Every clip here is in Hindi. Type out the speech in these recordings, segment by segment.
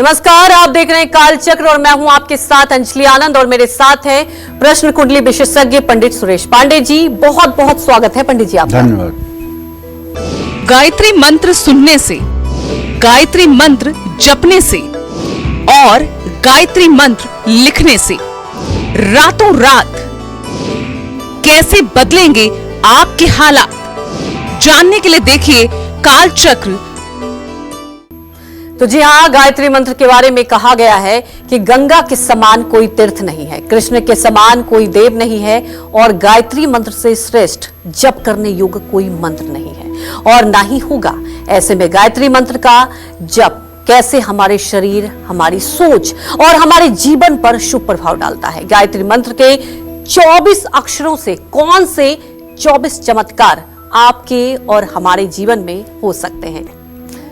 नमस्कार, आप देख रहे हैं कालचक्र और मैं हूं आपके साथ अंजलि आनंद और मेरे साथ है प्रश्न कुंडली विशेषज्ञ पंडित सुरेश पांडे जी। बहुत बहुत स्वागत है पंडित जी आपका। धन्यवाद। गायत्री मंत्र सुनने से, गायत्री मंत्र जपने से और गायत्री मंत्र लिखने से रातों रात कैसे बदलेंगे आपके हालात, जानने के लिए देखिए कालचक्र। तो जी हाँ, गायत्री मंत्र के बारे में कहा गया है कि गंगा के समान कोई तीर्थ नहीं है, कृष्ण के समान कोई देव नहीं है और गायत्री मंत्र से श्रेष्ठ जप करने योग्य कोई मंत्र नहीं है और ना ही होगा। ऐसे में गायत्री मंत्र का जप कैसे हमारे शरीर, हमारी सोच और हमारे जीवन पर शुभ प्रभाव डालता है। गायत्री मंत्र के 24 अक्षरों से कौन से 24 चमत्कार आपके और हमारे जीवन में हो सकते हैं।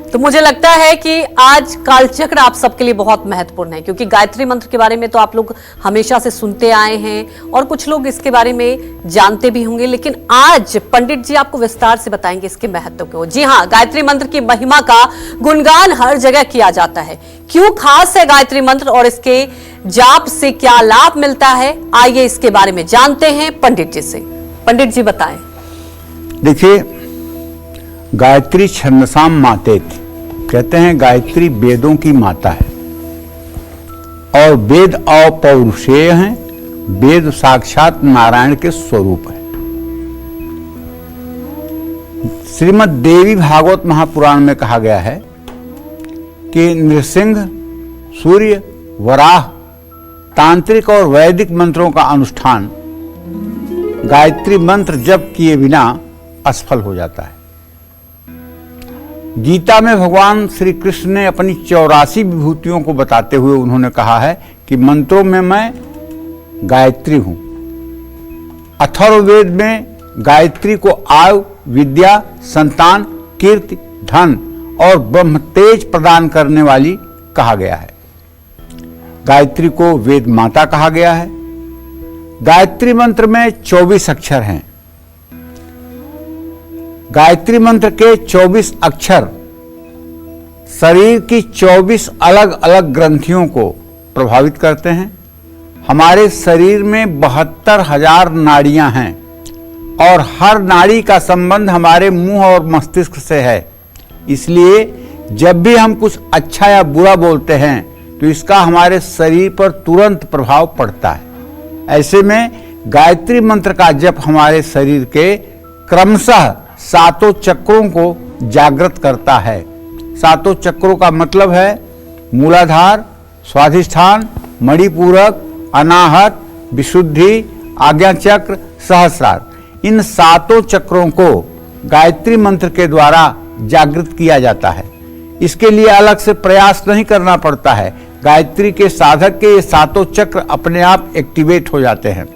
तो मुझे लगता है कि आज कालचक्र आप सबके लिए बहुत महत्वपूर्ण है, क्योंकि गायत्री मंत्र के बारे में तो आप लोग हमेशा से सुनते आए हैं और कुछ लोग इसके बारे में जानते भी होंगे, लेकिन आज पंडित जी आपको विस्तार से बताएंगे इसके महत्व को। जी हाँ, गायत्री मंत्र की महिमा का गुणगान हर जगह किया जाता है। क्यों खास है गायत्री मंत्र और इसके जाप से क्या लाभ मिलता है, आइए इसके बारे में जानते हैं पंडित जी से। पंडित जी बताएं। देखिए, गायत्री छंदसाम मातेति, कहते हैं गायत्री वेदों की माता है और वेद अपौरुषेय हैं। वेद साक्षात नारायण के स्वरूप है। श्रीमद् देवी भागवत महापुराण में कहा गया है कि नृसिंह, सूर्य, वराह, तांत्रिक और वैदिक मंत्रों का अनुष्ठान गायत्री मंत्र जप किए बिना असफल हो जाता है। गीता में भगवान श्री कृष्ण ने अपनी 84 विभूतियों को बताते हुए उन्होंने कहा है कि मंत्रों में मैं गायत्री हूं। अथर्ववेद में गायत्री को आयु, विद्या, संतान, कीर्ति, धन और ब्रह्म तेज प्रदान करने वाली कहा गया है। गायत्री को वेद माता कहा गया है। गायत्री मंत्र में 24 अक्षर हैं। गायत्री मंत्र के 24 अक्षर शरीर की 24 अलग अलग ग्रंथियों को प्रभावित करते हैं। हमारे शरीर में 72,000 नाड़ियां हैं और हर नाड़ी का संबंध हमारे मुंह और मस्तिष्क से है। इसलिए जब भी हम कुछ अच्छा या बुरा बोलते हैं तो इसका हमारे शरीर पर तुरंत प्रभाव पड़ता है। ऐसे में गायत्री मंत्र का जप हमारे शरीर के क्रमशः 7 चक्रों को जागृत करता है। 7 चक्रों का मतलब है मूलाधार, स्वाधिष्ठान, मणिपूरक, अनाहत, विशुद्धि, आज्ञा चक्र, सहस्रार। इन 7 चक्रों को गायत्री मंत्र के द्वारा जागृत किया जाता है। इसके लिए अलग से प्रयास नहीं करना पड़ता है। गायत्री के साधक के ये 7 चक्र अपने आप एक्टिवेट हो जाते हैं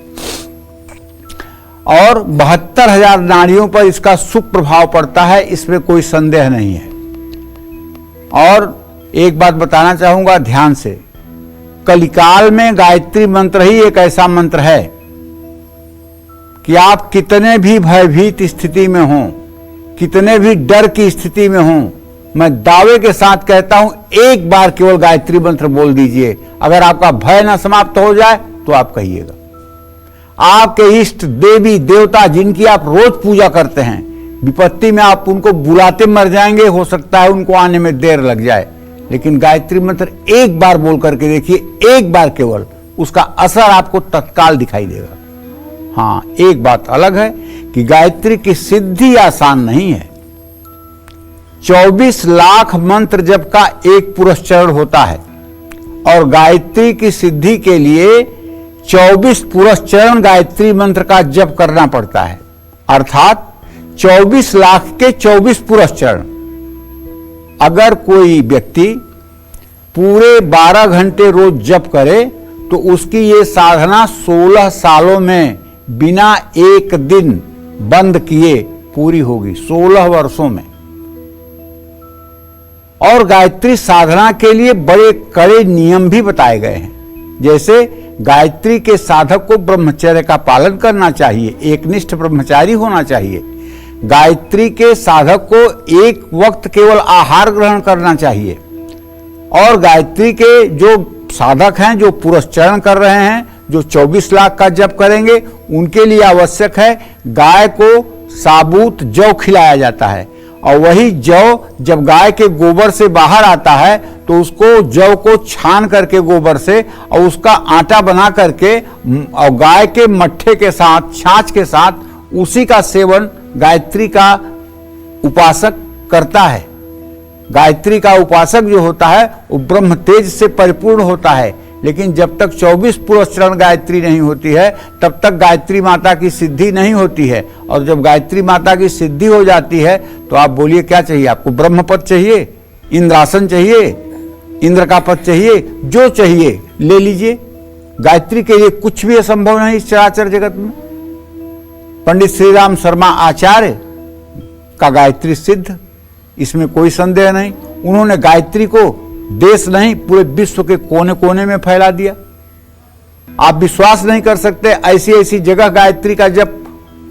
और 72,000 नाड़ियों पर इसका शुभ प्रभाव पड़ता है, इसमें कोई संदेह नहीं है। और एक बात बताना चाहूंगा ध्यान से, कलिकाल में गायत्री मंत्र ही एक ऐसा मंत्र है कि आप कितने भी भयभीत स्थिति में हों, कितने भी डर की स्थिति में हों, मैं दावे के साथ कहता हूं, एक बार केवल गायत्री मंत्र बोल दीजिए। अगर आपका भय ना समाप्त हो जाए तो आप कहिएगा। आपके इष्ट देवी देवता जिनकी आप रोज पूजा करते हैं, विपत्ति में आप उनको बुलाते मर जाएंगे, हो सकता है उनको आने में देर लग जाए, लेकिन गायत्री मंत्र एक बार बोल करके देखिए, एक बार केवल, उसका असर आपको तत्काल दिखाई देगा। हाँ, एक बात अलग है कि गायत्री की सिद्धि आसान नहीं है। 24 लाख मंत्र जप का एक पुरस्चरण होता है और गायत्री की सिद्धि के लिए 24 पुरस्चरण गायत्री मंत्र का जप करना पड़ता है, अर्थात 24 लाख के 24 पुरस्चरण। अगर कोई व्यक्ति पूरे 12 घंटे रोज जप करे तो उसकी ये साधना 16 सालों में बिना एक दिन बंद किए पूरी होगी, 16 वर्षों में। और गायत्री साधना के लिए बड़े कड़े नियम भी बताए गए हैं। जैसे गायत्री के साधक को ब्रह्मचर्य का पालन करना चाहिए, एकनिष्ठ ब्रह्मचारी होना चाहिए। गायत्री के साधक को एक वक्त केवल आहार ग्रहण करना चाहिए और गायत्री के जो साधक हैं, जो पुरस्चरण कर रहे हैं, जो 24 लाख का जप करेंगे, उनके लिए आवश्यक है गाय को साबुत जौ खिलाया जाता है। और वही जौ जब गाय के गोबर से बाहर आता है तो उसको जौ को छान करके गोबर से और उसका आटा बना करके और गाय के मट्ठे के साथ, छाछ के साथ उसी का सेवन गायत्री का उपासक करता है। गायत्री का उपासक जो होता है वो ब्रह्म तेज से परिपूर्ण होता है। लेकिन जब तक 24 पुरस्चरण गायत्री नहीं होती है तब तक गायत्री माता की सिद्धि नहीं होती है। और जब गायत्री माता की सिद्धि हो जाती है तो आप बोलिए क्या चाहिए आपको? ब्रह्म पद चाहिए, इंद्रासन चाहिए, इंद्र का पद चाहिए, जो चाहिए ले लीजिए। गायत्री के लिए कुछ भी असंभव नहीं इस चराचर जगत में। पंडित श्री राम शर्मा आचार्य का गायत्री सिद्ध, इसमें कोई संदेह नहीं। उन्होंने गायत्री को देश नहीं पूरे विश्व के कोने कोने में फैला दिया। आप विश्वास नहीं कर सकते, ऐसी ऐसी जगह गायत्री का जप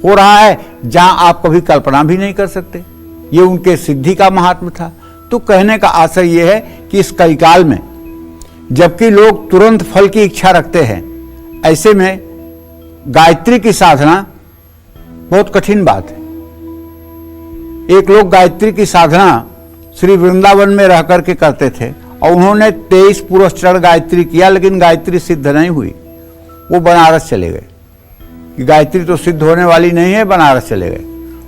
हो रहा है जहां आप कभी कल्पना भी नहीं कर सकते। ये उनके सिद्धि का महात्म था। तो कहने का आशय यह है कि इस कलिकाल में जबकि लोग तुरंत फल की इच्छा रखते हैं, ऐसे में गायत्री की साधना बहुत कठिन बात है। एक लोग गायत्री की साधना श्री वृंदावन में रह करके करते थे और उन्होंने 23 पुरस्चरण गायत्री किया, लेकिन गायत्री सिद्ध नहीं हुई। वो बनारस चले गए कि गायत्री तो सिद्ध होने वाली नहीं है, बनारस चले गए।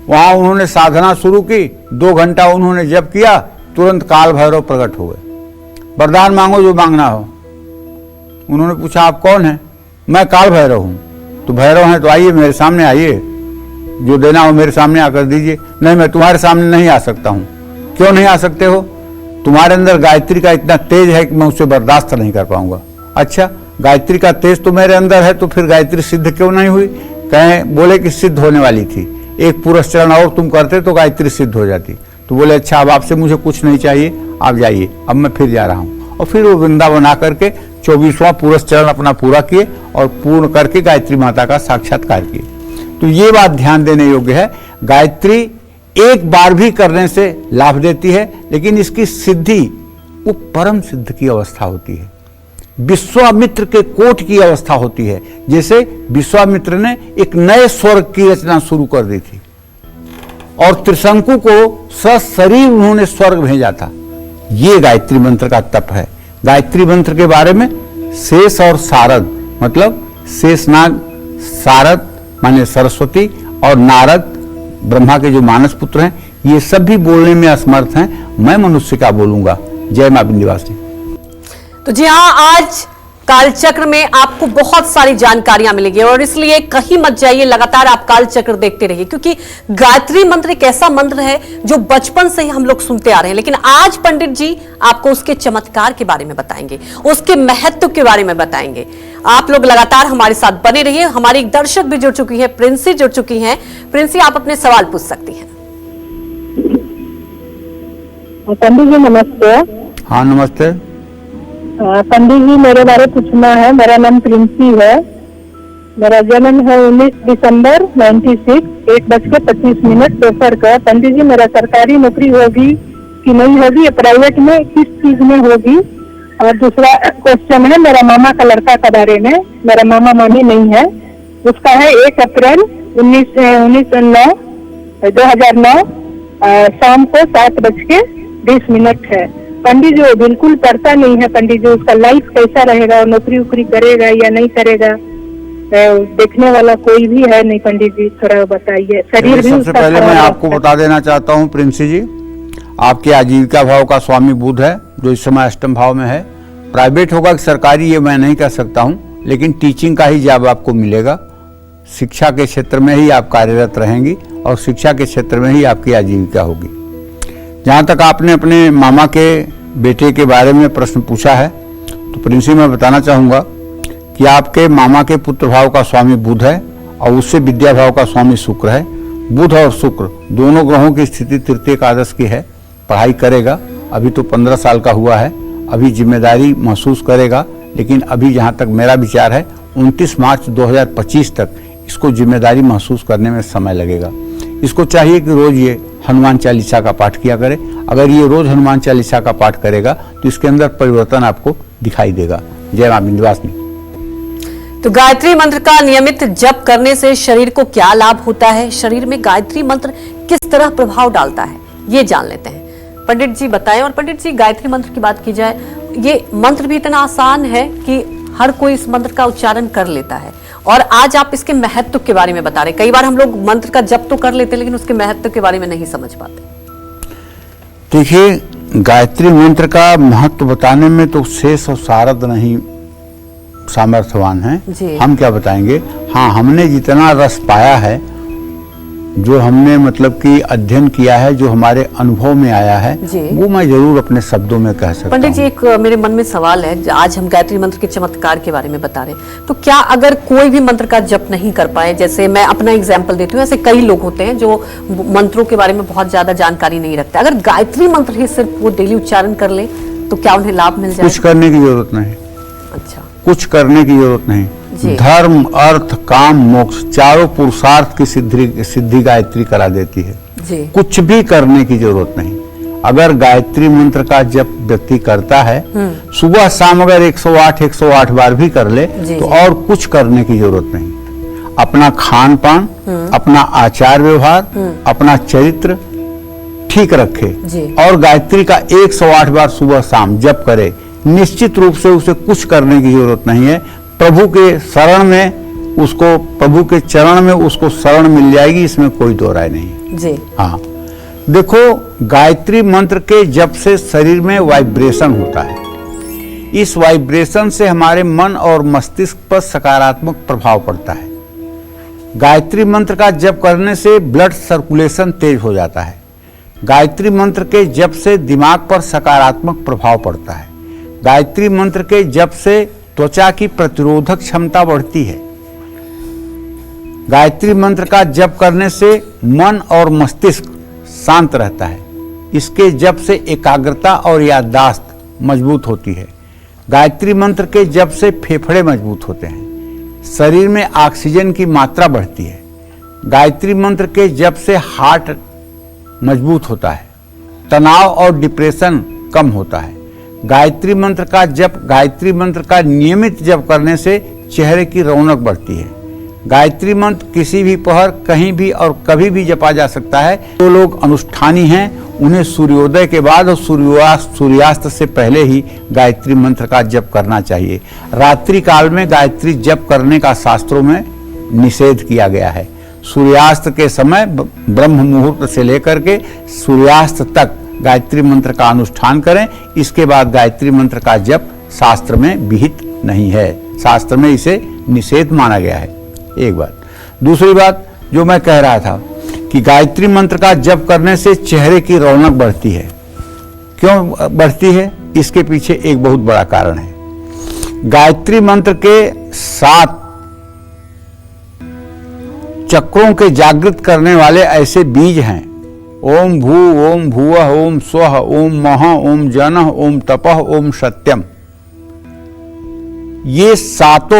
वहां उन्होंने साधना शुरू की, 2 घंटा उन्होंने जप किया, तुरंत काल भैरव प्रकट हो गए। वरदान मांगो जो मांगना हो। उन्होंने पूछा आप कौन है? मैं काल भैरव हूं। तो भैरव हैं तो आइए मेरे सामने आइए, जो देना हो मेरे सामने आकर दीजिए। नहीं, मैं तुम्हारे सामने नहीं आ सकता हूं। क्यों नहीं आ सकते हो? तुम्हारे अंदर गायत्री का इतना तेज है कि मैं उसे बर्दाश्त नहीं कर पाऊंगा। अच्छा, गायत्री का तेज तो मेरे अंदर है, तो फिर गायत्री सिद्ध क्यों नहीं हुई? कहें बोले कि सिद्ध होने वाली थी, एक पुरस्चरण और तुम करते तो गायत्री सिद्ध हो जाती। तो बोले अच्छा, अब आपसे मुझे कुछ नहीं चाहिए, आप जाइए, अब मैं फिर जा रहा हूं। और फिर वो वृंदावन आकर के 24वां पुरस्चरण अपना पूरा किए और पूर्ण करके गायत्री माता का साक्षात्कार किए। तो ये बात ध्यान देने योग्य है, गायत्री एक बार भी करने से लाभ देती है, लेकिन इसकी सिद्धि वो परम सिद्ध की अवस्था होती है, विश्वामित्र के कोट की अवस्था होती है। जैसे विश्वामित्र ने एक नए स्वर्ग की रचना शुरू कर दी थी और त्रिशंकु को सशरीर उन्होंने स्वर्ग भेजा था। ये गायत्री मंत्र का तप है। गायत्री मंत्र के बारे में शेष और शारद, मतलब शेषनाग, शारद माने सरस्वती और नारद ब्रह्मा के जो मानस पुत्र हैं, ये सब भी बोलने में असमर्थ हैं। मैं मनुष्य का बोलूंगा। जय मां विंध्यवासिनी। तो जी हाँ, आज कालचक्र में आपको बहुत सारी जानकारियां मिलेगी और इसलिए कहीं मत जाइए, लगातार आप कालचक्र देखते रहिए, क्योंकि गायत्री मंत्र एक ऐसा मंत्र है जो बचपन से ही हम लोग सुनते आ रहे हैं। लेकिन आज पंडित जी आपको उसके चमत्कार के बारे में बताएंगे, उसके महत्व के बारे में बताएंगे। आप लोग लगातार हमारे साथ बने रहिए। हमारी एक दर्शक भी जुड़ चुकी है, प्रिंसी जुड़ चुकी हैं। प्रिंसी, आप अपने सवाल पूछ सकती हैं। पंडित जी नमस्ते। हाँ नमस्ते। पंडित जी मेरे बारे पूछना है। मेरा नाम प्रिंसी है। मेरा जन्म है 19 दिसंबर 96, 1:25 दोपहर का। पंडित जी मेरा सरकारी नौकरी होगी कि नहीं होगी, प्राइवेट में किस चीज में होगी? और दूसरा क्वेश्चन है मेरा मामा का लड़का के बारे में। मेरा मामा मामी नहीं है, उसका है 1 अप्रैल 2009 शाम को 7:20 है। पंडित जी बिल्कुल पढ़ता नहीं है। पंडित जी उसका लाइफ कैसा रहेगा, और नौकरी उकरी करेगा या नहीं करेगा? देखने वाला कोई भी है नहीं पंडित जी, थोड़ा बताइए। शरीर भी सबसे पहले मैं आपको बता देना चाहता हूँ प्रिंसी जी, आपके आजीविका भाव का स्वामी बुध है जो इस समय अष्टम भाव में है। प्राइवेट होगा कि सरकारी ये मैं नहीं कह सकता हूँ, लेकिन टीचिंग का ही जॉब आपको मिलेगा। शिक्षा के क्षेत्र में ही आप कार्यरत रहेंगी और शिक्षा के क्षेत्र में ही आपकी आजीविका होगी। जहाँ तक आपने अपने मामा के बेटे के बारे में प्रश्न पूछा है, तो प्रिंसी मैं बताना चाहूँगा कि आपके मामा के पुत्र भाव का स्वामी बुध है और उससे विद्या भाव का स्वामी शुक्र है। बुध और शुक्र दोनों ग्रहों की स्थिति तृतीय एकादश की है। पढ़ाई करेगा, अभी तो 15 साल का हुआ है, अभी जिम्मेदारी महसूस करेगा, लेकिन अभी जहाँ तक मेरा विचार है 29 मार्च 2025 तक इसको जिम्मेदारी महसूस करने में समय लगेगा। इसको चाहिए कि रोज ये हनुमान चालीसा का पाठ किया करे। अगर ये रोज हनुमान चालीसा का पाठ करेगा तो इसके अंदर परिवर्तन आपको दिखाई देगा। जय मां विंध्यवासिनी। तो गायत्री मंत्र का नियमित जप करने से शरीर को क्या लाभ होता है, शरीर में गायत्री मंत्र किस तरह प्रभाव डालता है, ये जान लेते हैं। पंडित जी बताएं। और पंडित जी, गायत्री मंत्र की बात की जाए, ये मंत्र भी इतना आसान है कि हर कोई इस मंत्र का उच्चारण कर लेता है, और आज आप इसके महत्व के बारे में बता रहे। कई बार हम लोग मंत्र का जप तो कर लेते लेकिन उसके महत्व के बारे में नहीं समझ पाते। देखिए, गायत्री मंत्र का महत्व बताने में तो शेष और सारद नहीं सामर्थ्यवान है। हम क्या बताएंगे। हाँ, हमने जितना रस पाया है, जो हमने मतलब कि अध्ययन किया है, जो हमारे अनुभव में आया है, वो मैं जरूर अपने शब्दों में कह सकता हूँ। पंडित जी, एक मेरे मन में सवाल है। आज हम गायत्री मंत्र के चमत्कार के बारे में बता रहे हैं, तो क्या अगर कोई भी मंत्र का जप नहीं कर पाए, जैसे मैं अपना एग्जाम्पल देती हूँ, ऐसे कई लोग होते हैं जो मंत्रों के बारे में बहुत ज्यादा जानकारी नहीं रखते, अगर गायत्री मंत्र ही सिर्फ वो डेली उच्चारण कर ले तो क्या उन्हें लाभ मिल जाए? कुछ करने की जरूरत नहीं। अच्छा, कुछ करने की जरूरत नहीं। धर्म, अर्थ, काम, मोक्ष चारों पुरुषार्थ की सिद्धि गायत्री करा देती है जी। कुछ भी करने की जरूरत नहीं। अगर गायत्री मंत्र का जप व्यक्ति करता है, सुबह शाम अगर 108 बार भी कर ले तो और कुछ करने की जरूरत नहीं। अपना खान पान, अपना आचार व्यवहार, अपना चरित्र ठीक रखे और गायत्री का 108 बार सुबह शाम जप करे, निश्चित रूप से उसे कुछ करने की जरूरत नहीं है। प्रभु के शरण में उसको, प्रभु के चरण में उसको शरण मिल जाएगी, इसमें कोई दो राय नहीं जी। हाँ, देखो, गायत्री मंत्र के जप से शरीर में वाइब्रेशन होता है। इस वाइब्रेशन से हमारे मन और मस्तिष्क पर सकारात्मक प्रभाव पड़ता है। गायत्री मंत्र का जप करने से ब्लड सर्कुलेशन तेज हो जाता है। गायत्री मंत्र के जप से दिमाग पर सकारात्मक प्रभाव पड़ता है। गायत्री मंत्र के जप से त्वचा की प्रतिरोधक क्षमता बढ़ती है। गायत्री मंत्र का जप करने से मन और मस्तिष्क शांत रहता है। इसके जप से एकाग्रता और याददाश्त मजबूत होती है। गायत्री मंत्र के जप से फेफड़े मजबूत होते हैं। शरीर में ऑक्सीजन की मात्रा बढ़ती है। गायत्री मंत्र के जप से हार्ट मजबूत होता है। तनाव और डिप्रेशन कम होता है। गायत्री मंत्र का जप, गायत्री मंत्र का नियमित जप करने से चेहरे की रौनक बढ़ती है। गायत्री मंत्र किसी भी पहर, कहीं भी और कभी भी जपा जा सकता है। जो लोग अनुष्ठानी हैं उन्हें सूर्योदय के बाद और सूर्यास्त से पहले ही गायत्री मंत्र का जप करना चाहिए। रात्रि काल में गायत्री जप करने का शास्त्रों में निषेध किया गया है। सूर्यास्त के समय ब्रह्म मुहूर्त से लेकर के सूर्यास्त तक गायत्री मंत्र का अनुष्ठान करें। इसके बाद गायत्री मंत्र का जप शास्त्र में विहित नहीं है, शास्त्र में इसे निषेध माना गया है। एक बात। दूसरी बात जो मैं कह रहा था कि गायत्री मंत्र का जप करने से चेहरे की रौनक बढ़ती है। क्यों बढ़ती है? इसके पीछे एक बहुत बड़ा कारण है। गायत्री मंत्र के 7 चक्रों के जागृत करने वाले ऐसे बीज हैं। ओम भू, ओम भुवः, ओम स्वः, ओम महः, ओम जनः, ओम तपः, ओम सत्यम। ये 7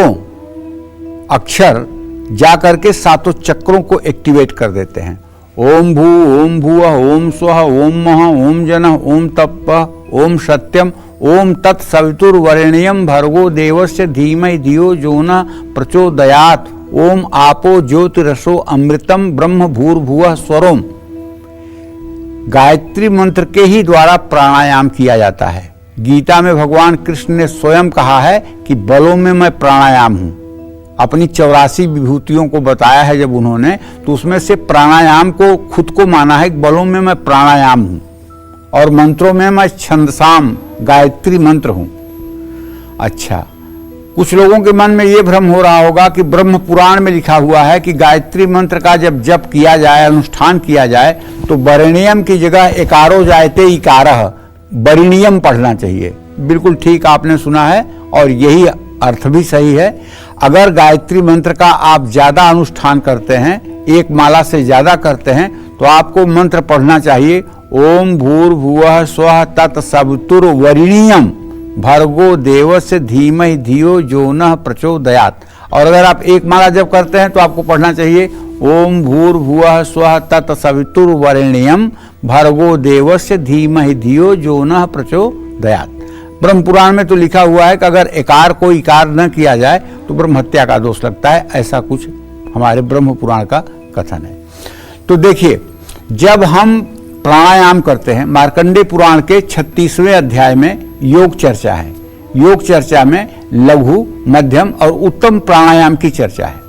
अक्षर जाकर के 7 चक्रों को एक्टिवेट कर देते हैं। ओम भू, ओम भुवः, ओम स्वः, ओम महः, ओम जनः, ओम तपः, ओम सत्यम, ओम तत्सवितुर्वरेण्यं भर्गो देवस्य धीमहि धियो यो नः प्रचोदयात्, ओम आपो ज्योतिरसो अमृतम ब्रह्म भूर्भुवः स्वरोम। गायत्री मंत्र के ही द्वारा प्राणायाम किया जाता है। गीता में भगवान कृष्ण ने स्वयं कहा है कि बलों में मैं प्राणायाम हूं। अपनी 84 विभूतियों को बताया है जब उन्होंने, तो उसमें से प्राणायाम को खुद को माना है कि बलों में मैं प्राणायाम हूं और मंत्रों में मैं छंदसाम गायत्री मंत्र हूं। अच्छा, कुछ लोगों के मन में यह भ्रम हो रहा होगा कि ब्रह्म पुराण में लिखा हुआ है कि गायत्री मंत्र का जब जप किया जाए, अनुष्ठान किया जाए, तो वरेण्यम की जगह एकारो जायते इकारः, वरिणियम पढ़ना चाहिए। बिल्कुल ठीक आपने सुना है और यही अर्थ भी सही है। अगर गायत्री मंत्र का आप ज्यादा अनुष्ठान करते हैं, एक माला से ज्यादा करते हैं, तो आपको मंत्र पढ़ना चाहिए ओम भूर्भुवः स्वः तत्सवितुर्वरेण्यं भर्गो देवस्य धीमहि धियो यो नः प्रचोदयात्। और अगर आप एक माला जप करते हैं तो आपको पढ़ना चाहिए ओम भूर्भुवः स्वः तत्सवितुर्वरेण्यं भर्गो देवस्य धीमहि धियो जो नः प्रचोदयात्। ब्रह्म पुराण में तो लिखा हुआ है कि अगर एकार को इकार न किया जाए तो ब्रह्म हत्या का दोष लगता है, ऐसा कुछ हमारे ब्रह्म पुराण का कथन है। तो देखिए, जब हम प्राणायाम करते हैं, मार्कंडेय पुराण के 36वें अध्याय में योग चर्चा है। योग चर्चा में लघु, मध्यम और उत्तम प्राणायाम की चर्चा है।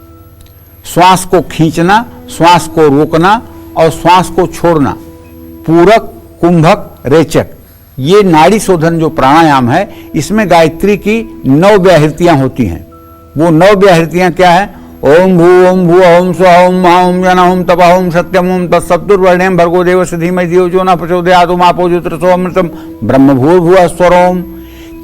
श्वास को खींचना, श्वास को रोकना और श्वास को छोड़ना, पूरक, कुंभक, रेचक, ये नाड़ी शोधन जो प्राणायाम है, इसमें गायत्री की 9 व्याहृतियां होती हैं। वो 9 व्याहृतियां क्या है? ओम भू ओम भू ओम स्व ओम महा ओम जन ओम तप ओम सत्यम ओम तत्सवितुर्वरेण्यं भर्गो देवस्य धीमहि धियो जो नः प्रचोदयात्। ओम आपो ज्योतिषो अमृतम ब्रह्म भूर्भुवः स्वरोम।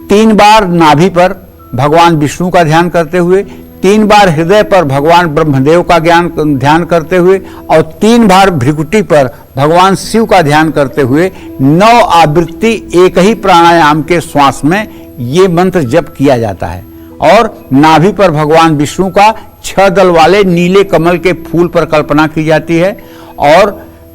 3 बार नाभि पर भगवान विष्णु का ध्यान करते हुए, 3 बार हृदय पर भगवान ब्रह्मदेव का ध्यान करते हुए और 3 बार भ्रिकुटी पर भगवान शिव का ध्यान करते हुए 9 आवृत्ति एक ही प्राणायाम के श्वास में ये मंत्र जप किया जाता है। और नाभि पर भगवान विष्णु का 6 दल वाले नीले कमल के फूल पर कल्पना की जाती है और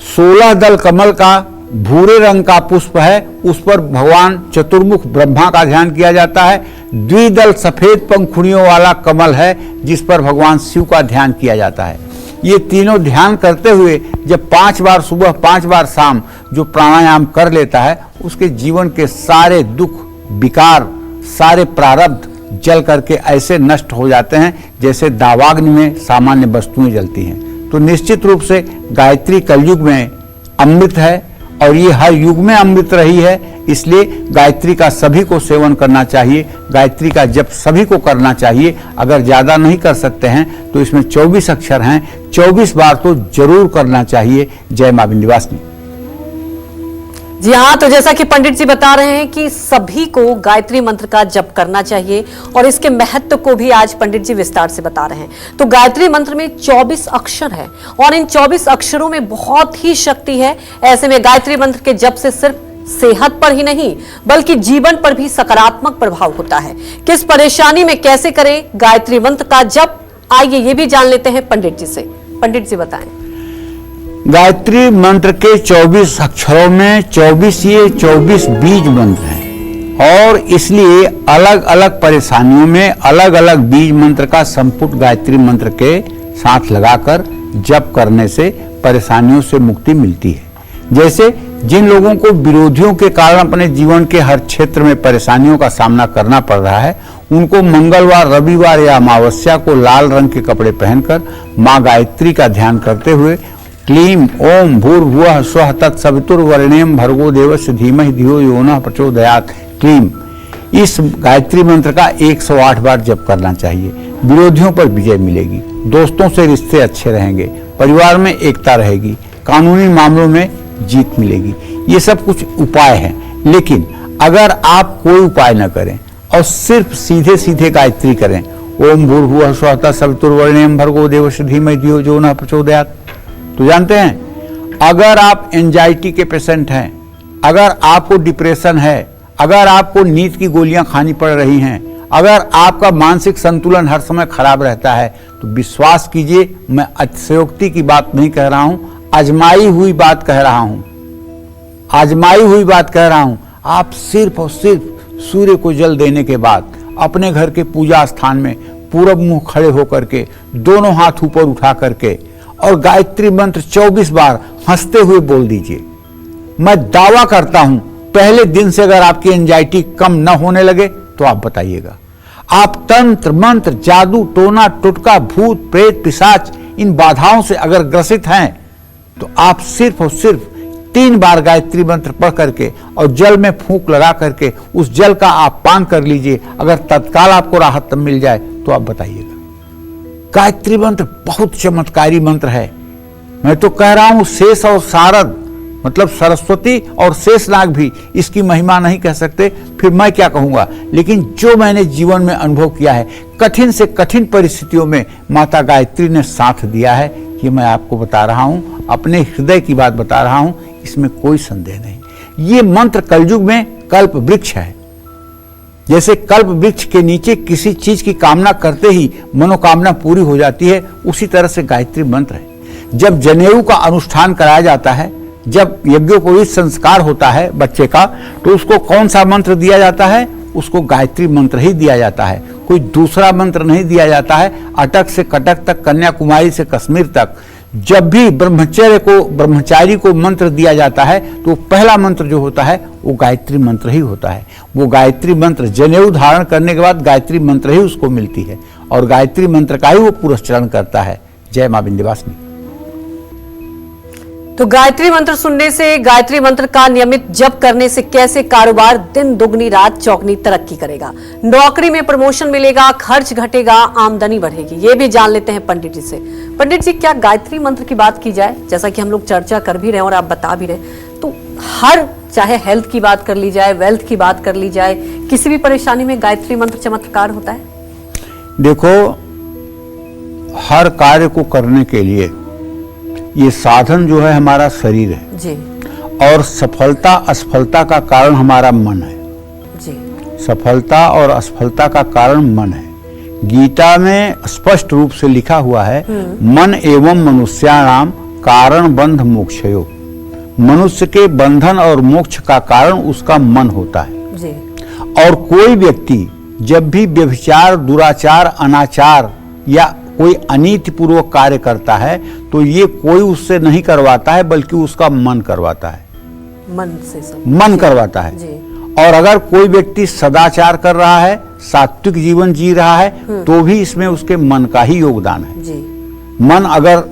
16 दल कमल का भूरे रंग का पुष्प है, उस पर भगवान चतुर्मुख ब्रह्मा का ध्यान किया जाता है। द्विदल सफेद पंखुड़ियों वाला कमल है जिस पर भगवान शिव का ध्यान किया जाता है। ये तीनों ध्यान करते हुए जब 5 बार सुबह 5 बार शाम जो प्राणायाम कर लेता है, उसके जीवन के सारे दुख, विकार, सारे प्रारब्ध जल करके ऐसे नष्ट हो जाते हैं जैसे दावाग्नि में सामान्य वस्तुएं जलती हैं। तो निश्चित रूप से गायत्री कलयुग में अमृत है और ये हर युग में अमृत रही है, इसलिए गायत्री का सभी को सेवन करना चाहिए। गायत्री का जप सभी को करना चाहिए। अगर ज़्यादा नहीं कर सकते हैं तो इसमें 24 अक्षर हैं, 24 बार तो जरूर करना चाहिए। जय मां विंध्यवासिनी। जी हाँ, तो जैसा कि पंडित जी बता रहे हैं कि सभी को गायत्री मंत्र का जप करना चाहिए और इसके महत्व को भी आज पंडित जी विस्तार से बता रहे हैं। तो गायत्री मंत्र में 24 अक्षर है और इन 24 अक्षरों में बहुत ही शक्ति है। ऐसे में गायत्री मंत्र के जप से सिर्फ सेहत पर ही नहीं बल्कि जीवन पर भी सकारात्मक प्रभाव होता है। किस परेशानी में कैसे करें गायत्री मंत्र का जप, आइए ये भी जान लेते हैं पंडित जी से। पंडित जी बताएं। गायत्री मंत्र के 24 अक्षरों में 24 बीज मंत्र हैं और इसलिए अलग अलग परेशानियों में अलग अलग बीज मंत्र का संपुट गायत्री मंत्र के साथ लगाकर जप करने से परेशानियों से मुक्ति मिलती है। जैसे जिन लोगों को विरोधियों के कारण अपने जीवन के हर क्षेत्र में परेशानियों का सामना करना पड़ रहा है, उनको मंगलवार, रविवार या अमावस्या को लाल रंग के कपड़े पहनकर माँ गायत्री का ध्यान करते हुए क्लीम ओम भूर्भुवः स्वः तत्सवितुर्वरेण्यं भर्गो देवस्य धीमहि धियो यो नः प्रचोदयात् क्लीम, इस गायत्री मंत्र का 108 बार जप करना चाहिए। विरोधियों पर विजय मिलेगी, दोस्तों से रिश्ते अच्छे रहेंगे, परिवार में एकता रहेगी, कानूनी मामलों में जीत मिलेगी। ये सब कुछ उपाय हैं, लेकिन अगर आप कोई उपाय न करें और सिर्फ सीधे सीधे गायत्री करें, ओम भूर्भुवः स्वः तत्सवितुर्वरेण्यं भर्गो देवस्य धीमहि धियो यो नः प्रचोदयात्, तो जानते हैं अगर आप एंजाइटी के पेशेंट हैं, अगर आपको डिप्रेशन है, अगर आपको नींद की गोलियां खानी पड़ रही हैं, अगर आपका मानसिक संतुलन हर समय खराब रहता है, तो विश्वास कीजिए, मैं अतिशयोक्ति की बात नहीं कह रहा हूं, आजमाई हुई बात कह रहा हूं, आजमाई हुई बात कह रहा हूं। आप सिर्फ और सिर्फ सूर्य को जल देने के बाद अपने घर के पूजा स्थान में पूरब मुंह खड़े होकर के दोनों हाथ ऊपर उठा करके और गायत्री मंत्र 24 बार हंसते हुए बोल दीजिए। मैं दावा करता हूं पहले दिन से अगर आपकी एंजाइटी कम न होने लगे तो आप बताइएगा। आप तंत्र मंत्र, जादू, टोना टुटका, भूत प्रेत, पिशाच, इन बाधाओं से अगर ग्रसित हैं तो आप सिर्फ और सिर्फ 3 बार गायत्री मंत्र पढ़ करके और जल में फूंक लगा करके उस जल का आप पान कर लीजिए। अगर तत्काल आपको राहत मिल जाए तो आप बताइएगा। गायत्री मंत्र बहुत चमत्कारी मंत्र है। मैं तो कह रहा हूं शेष और शारद मतलब सरस्वती और शेषनाग भी इसकी महिमा नहीं कह सकते, फिर मैं क्या कहूंगा। लेकिन जो मैंने जीवन में अनुभव किया है, कठिन से कठिन परिस्थितियों में माता गायत्री ने साथ दिया है, ये मैं आपको बता रहा हूं, अपने हृदय की बात बता रहा हूं, इसमें कोई संदेह नहीं। ये मंत्र कलयुग में कल्प वृक्ष है। जैसे कल्प वृक्ष के नीचे किसी चीज की कामना करते ही मनोकामना पूरी हो जाती है, उसी तरह से गायत्री मंत्र है। जब जनेऊ का अनुष्ठान कराया जाता है, जब यज्ञोपवीत संस्कार होता है बच्चे का, तो उसको कौन सा मंत्र दिया जाता है? उसको गायत्री मंत्र ही दिया जाता है, कोई दूसरा मंत्र नहीं दिया जाता है। अटक से कटक तक, कन्याकुमारी से कश्मीर तक जब भी ब्रह्मचारी को मंत्र दिया जाता है तो पहला मंत्र जो होता है वो गायत्री मंत्र ही होता है। वो गायत्री मंत्र जनेऊ धारण करने के बाद गायत्री मंत्र ही उसको मिलती है और गायत्री मंत्र का ही वो पुरस्चरण करता है। जय मां विंध्यवासिनी। तो गायत्री मंत्र सुनने से, गायत्री मंत्र का नियमित जप करने से कैसे कारोबार दिन दुगनी रात चौगनी तरक्की करेगा, नौकरी में प्रमोशन मिलेगा, खर्च घटेगा, आमदनी बढ़ेगी, ये भी जान लेते हैं पंडित जी से। पंडित जी, क्या गायत्री मंत्र की बात की जाए, जैसा कि हम लोग चर्चा कर भी रहे हैं और आप बता भी रहे, तो हर, चाहे हेल्थ की बात कर ली जाए, वेल्थ की बात कर ली जाए, किसी भी परेशानी में गायत्री मंत्र चमत्कार होता है? देखो, हर कार्य को करने के लिए ये साधन जो है हमारा शरीर है जी, और सफलता असफलता का कारण हमारा मन है जी। सफलता और असफलता का कारण मन है। गीता में स्पष्ट रूप से लिखा हुआ है, मन एवं मनुष्याणाम कारण बंध मोक्षयो। मनुष्य के बंधन और मोक्ष का कारण उसका मन होता है जी। और कोई व्यक्ति जब भी व्यभिचार, दुराचार, अनाचार या कोई अनीतिपूर्वक कार्य करता है तो ये कोई उससे नहीं करवाता है, बल्कि उसका मन करवाता है, मन से सब मन करवाता है जी। और अगर कोई व्यक्ति सदाचार कर रहा है, सात्विक जीवन जी रहा है, तो भी इसमें उसके मन का ही योगदान है जी। मन अगर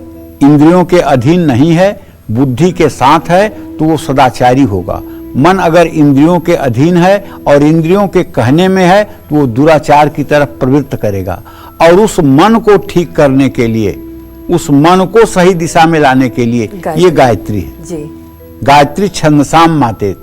इंद्रियों के अधीन नहीं है, बुद्धि के साथ है, तो वो सदाचारी होगा। मन अगर इंद्रियों के अधीन है और इंद्रियों के कहने में है, तो वो दुराचार की तरफ प्रवृत्त करेगा। और उस मन को ठीक करने के लिए, उस मन को सही दिशा में लाने के लिए ये गायत्री है जी। गायत्री छंदसाम मातेत।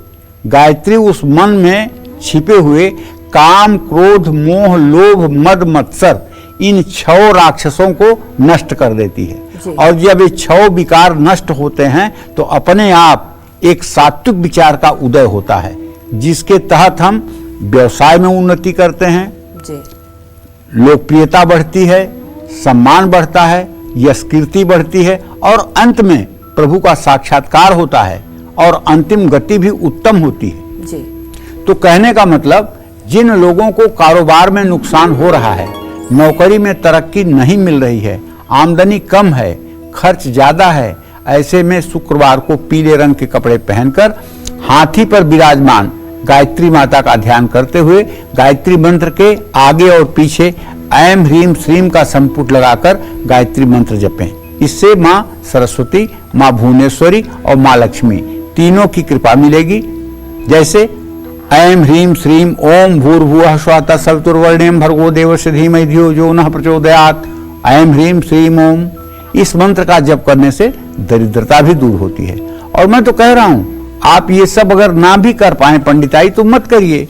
गायत्री उस मन में छिपे हुए काम, क्रोध, मोह, लोभ, मद, मत्सर, इन 6 राक्षसों को नष्ट कर देती है। और जब ये 6 विकार नष्ट होते हैं तो अपने आप एक सात्विक विचार का उदय होता है, जिसके तहत हम व्यवसाय में उन्नति करते हैं जी। लोकप्रियता बढ़ती है, सम्मान बढ़ता है, यश कीर्ति बढ़ती है और अंत में प्रभु का साक्षात्कार होता है और अंतिम गति भी उत्तम होती है जी। तो कहने का मतलब, जिन लोगों को कारोबार में नुकसान हो रहा है, नौकरी में तरक्की नहीं मिल रही है, आमदनी कम है, खर्च ज्यादा है, ऐसे में शुक्रवार को पीले रंग के कपड़े पहनकर हाथी पर विराजमान गायत्री माता का ध्यान करते हुए गायत्री मंत्र के आगे और पीछे ऐम ह्रीम श्रीम का संपुट लगाकर गायत्री मंत्र जपें। इससे मां सरस्वती, मां भुवनेश्वरी और मां लक्ष्मी तीनों की कृपा मिलेगी। जैसे ऐम ह्रीम श्रीम ओम भूर्भुवः स्वः तत्सवितुर्वरेण्यं भर्गो देवस्य धीमहि धियो यो नः प्रचोदयात्। ऐम ह्रीम श्रीम ओम, इस मंत्र का जप करने से दरिद्रता भी दूर होती है। और मैं तो कह रहा हूं, आप ये सब अगर ना भी कर पाए पंडिताई तो मत करिए,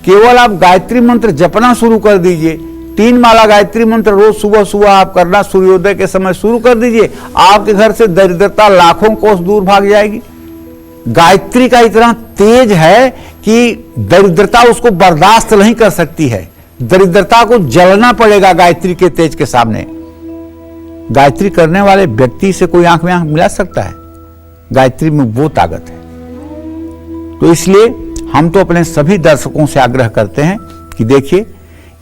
केवल आप गायत्री मंत्र जपना शुरू कर दीजिए। 3 माला गायत्री मंत्र रोज सुबह सुबह आप करना सूर्योदय के समय शुरू कर दीजिए। आपके घर से दरिद्रता लाखों कोस दूर भाग जाएगी। गायत्री का इतना तेज है कि दरिद्रता उसको बर्दाश्त नहीं कर सकती है। दरिद्रता को जलना पड़ेगा गायत्री के तेज के सामने। गायत्री करने वाले व्यक्ति से कोई आंख में आंख मिला सकता है? गायत्री में वो ताकत है। तो इसलिए हम तो अपने सभी दर्शकों से आग्रह करते हैं कि देखिए,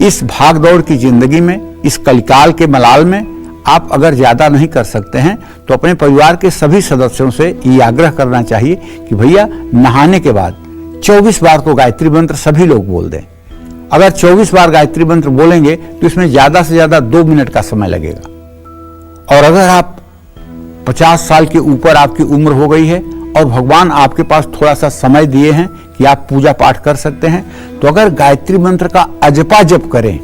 इस भागदौड़ की जिंदगी में, इस कलिकाल के मलाल में आप अगर ज्यादा नहीं कर सकते हैं तो अपने परिवार के सभी सदस्यों से ये आग्रह करना चाहिए कि भैया नहाने के बाद 24 बार तो गायत्री मंत्र सभी लोग बोल दें। अगर 24 बार गायत्री मंत्र बोलेंगे तो इसमें ज्यादा से ज्यादा 2 मिनट का समय लगेगा। और अगर आप 50 साल के ऊपर आपकी उम्र हो गई है और भगवान आपके पास थोड़ा सा समय दिए हैं कि आप पूजा पाठ कर सकते हैं, तो अगर गायत्री मंत्र का अजपा जप करें।